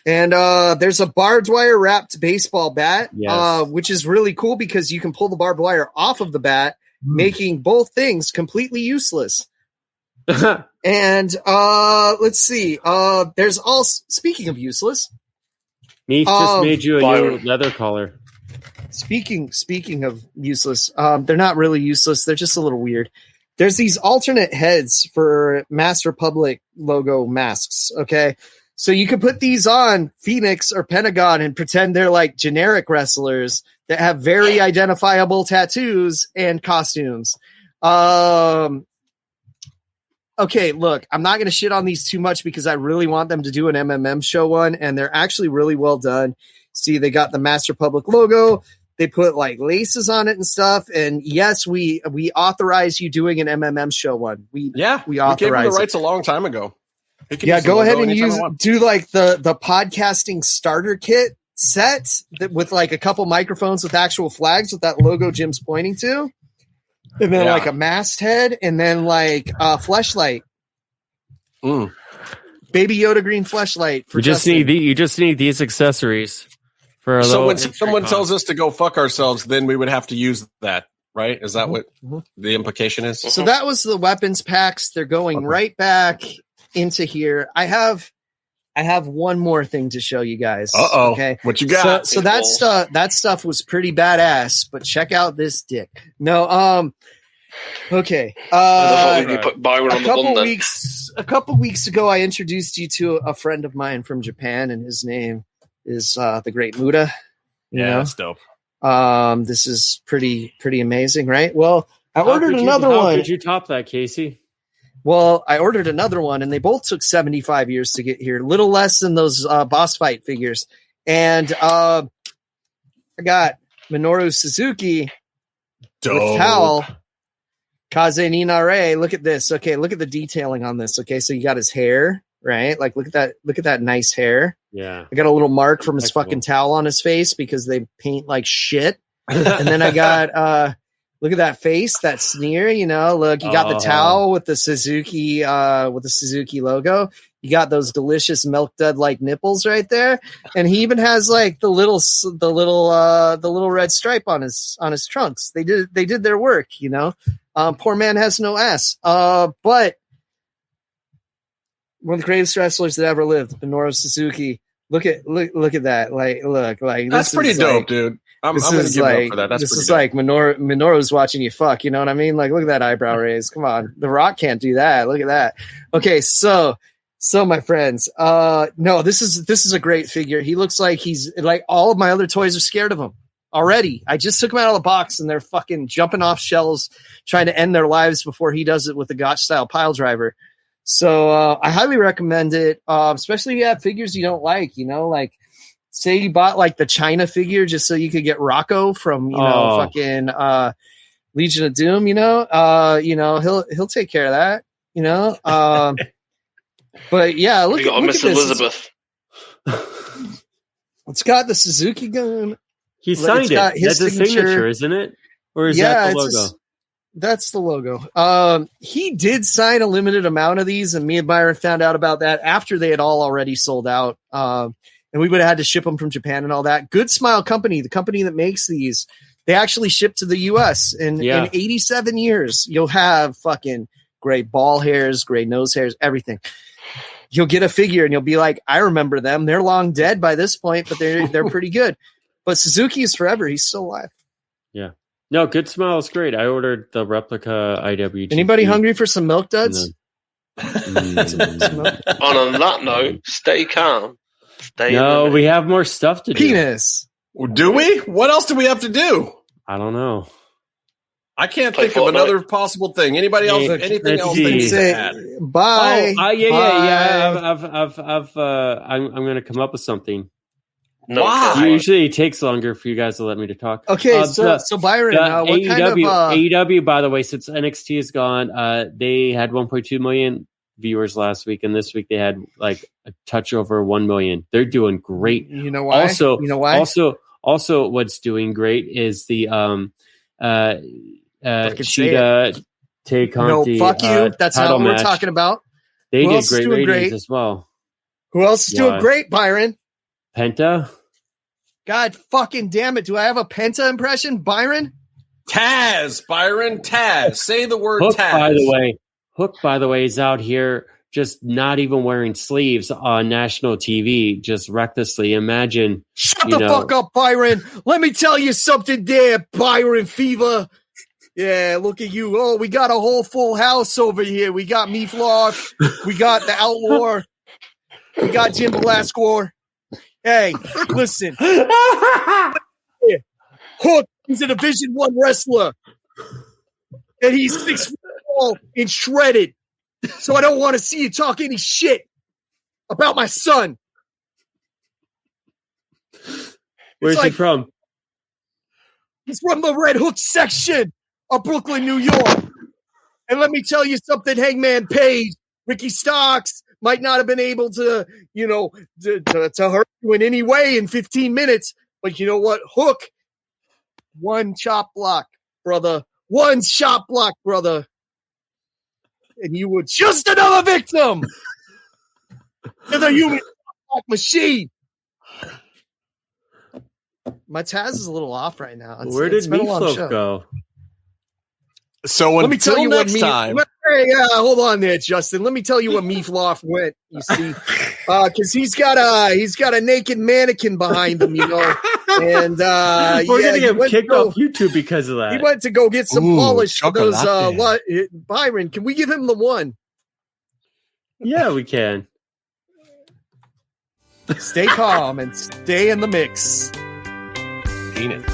And there's a barbed wire wrapped baseball bat, Yes. which is really cool because you can pull the barbed wire off of the bat, making both things completely useless. And let's see. There's also, speaking of useless, Meef just made you a new leather collar. Speaking of useless, they're not really useless. They're just a little weird. There's these alternate heads for Mass Republic logo masks. Okay. So you could put these on Phoenix or Pentagon and pretend they're like generic wrestlers that have very identifiable tattoos and costumes. Okay, look, I'm not going to shit on these too much because I really want them to do an MMM show one, and they're actually really well done. See, they got the Mass Republic logo. They put like laces on it and stuff. And yes, we authorize you doing an MMM show one. We authorize we gave him the rights a long time ago. Yeah, go ahead and do like the podcasting starter kit set that with like a couple microphones with actual flags with that logo Jim's pointing to. And then like a masthead, and then like a fleshlight. Baby Yoda green fleshlight. You just need these accessories for a So when someone tells us to go fuck ourselves, then we would have to use that, right? Is that what the implication is? So that was the weapons packs. They're going right back into here. I have one more thing to show you guys. Okay, what you got? So that stuff was pretty badass. But check out this dick. No, okay. You put Byron on the bun a couple weeks ago, I introduced you to a friend of mine from Japan, and his name is the Great Muda. That's dope. This is pretty amazing, right? Well, I ordered another one. How could you top that, Casey? Well, I ordered another one, and they both took 75 years to get here. Little less than those boss fight figures. And I got Minoru Suzuki with towel. Kaze Ninare. Look at this. Okay, look at the detailing on this. Okay, so you got his hair, right? Like, look at that nice hair. Yeah. I got a little mark from his fucking towel on his face because they paint like shit. And then I got look at that face, that sneer, look, you got the towel with the Suzuki logo. You got those delicious milk dud like nipples right there. And he even has like the little red stripe on his trunks. They did their work, poor man has no ass. But one of the greatest wrestlers that ever lived, Minoru Suzuki. Look at that. Like that's pretty dope, dude. I'm gonna give up for that. This is like Minoru's watching you fuck. You know what I mean? Like, look at that eyebrow raise. Come on, The Rock can't do that. Look at that. Okay, so my friends, no, this is a great figure. He looks like he's like all of my other toys are scared of him already. I just took them out of the box and they're fucking jumping off shelves, trying to end their lives before he does it with the Gotch style pile driver. So I highly recommend it, especially if you have figures you don't like. Like, say you bought like the China figure just so you could get Rocco from fucking Legion of Doom. He'll take care of that. But yeah, look at Miss Elizabeth. It's got the Suzuki gun. He signed it. That's a signature, isn't it? Or is that the logo? That's the logo. He did sign a limited amount of these, and me and Byron found out about that after they had all already sold out. And we would have had to ship them from Japan and all that. Good Smile Company, the company that makes these, they actually ship to the U.S. In 87 years, you'll have fucking gray ball hairs, gray nose hairs, everything. You'll get a figure and you'll be like, I remember them. They're long dead by this point, but they're pretty good. But Suzuki is forever. He's still alive. Yeah. No, Good Smile is great. I ordered the replica IWGP. Anybody hungry for some milk duds? On that note, stay calm. We have more stuff to do. Penis. Do we? What else do we have to do? I don't know. I can't think of another possible thing. Anybody else? Anything else? Bye. Yeah. I'm going to come up with something. No, wow. Usually it takes longer for you guys to let me to talk. Okay, so Byron, what AEW, kind of AEW, by the way, since NXT is gone, they had 1.2 million viewers last week, and this week they had like a touch over 1 million. They're doing great. You know why? Also, what's doing great is the Kushida Tay Conti. No, fuck you. That's not what we're match. Talking about. They Who did else great is doing ratings great? as well. Who else is doing great, Byron? Penta. God fucking damn it. Do I have a Penta impression, Byron? Taz, Byron, Taz. Say the word Hook, Taz. Hook, by the way, is out here just not even wearing sleeves on national TV, just recklessly. Imagine. Shut the fuck up, Byron. Let me tell you something there, Byron Fever. Yeah, look at you. Oh, we got a whole full house over here. We got Meef Loft. We got the Outlaw. We got Jim Velasquez. Hey, listen. Hook is a Division I wrestler. And he's 6 feet tall and shredded. So I don't want to see you talk any shit about my son. Where's he from? He's from the Red Hook section of Brooklyn, New York. And let me tell you something, Hangman Page, Ricky Starks might not have been able to, to hurt you in any way in 15 minutes. But you know what? Hook, one chop block, brother. One shot block, brother. And you were just another victim to the human machine. My Taz is a little off right now. Where did Meatloaf go? So let me tell you next time. Hey, hold on there, Justin. Let me tell you where Meatloaf went. You see, because he's got a naked mannequin behind him, and we're gonna get him kicked off YouTube because of that. He went to go get some polish for those. Byron, can we give him the one? Yeah, we can. Stay calm and stay in the mix. Peanut.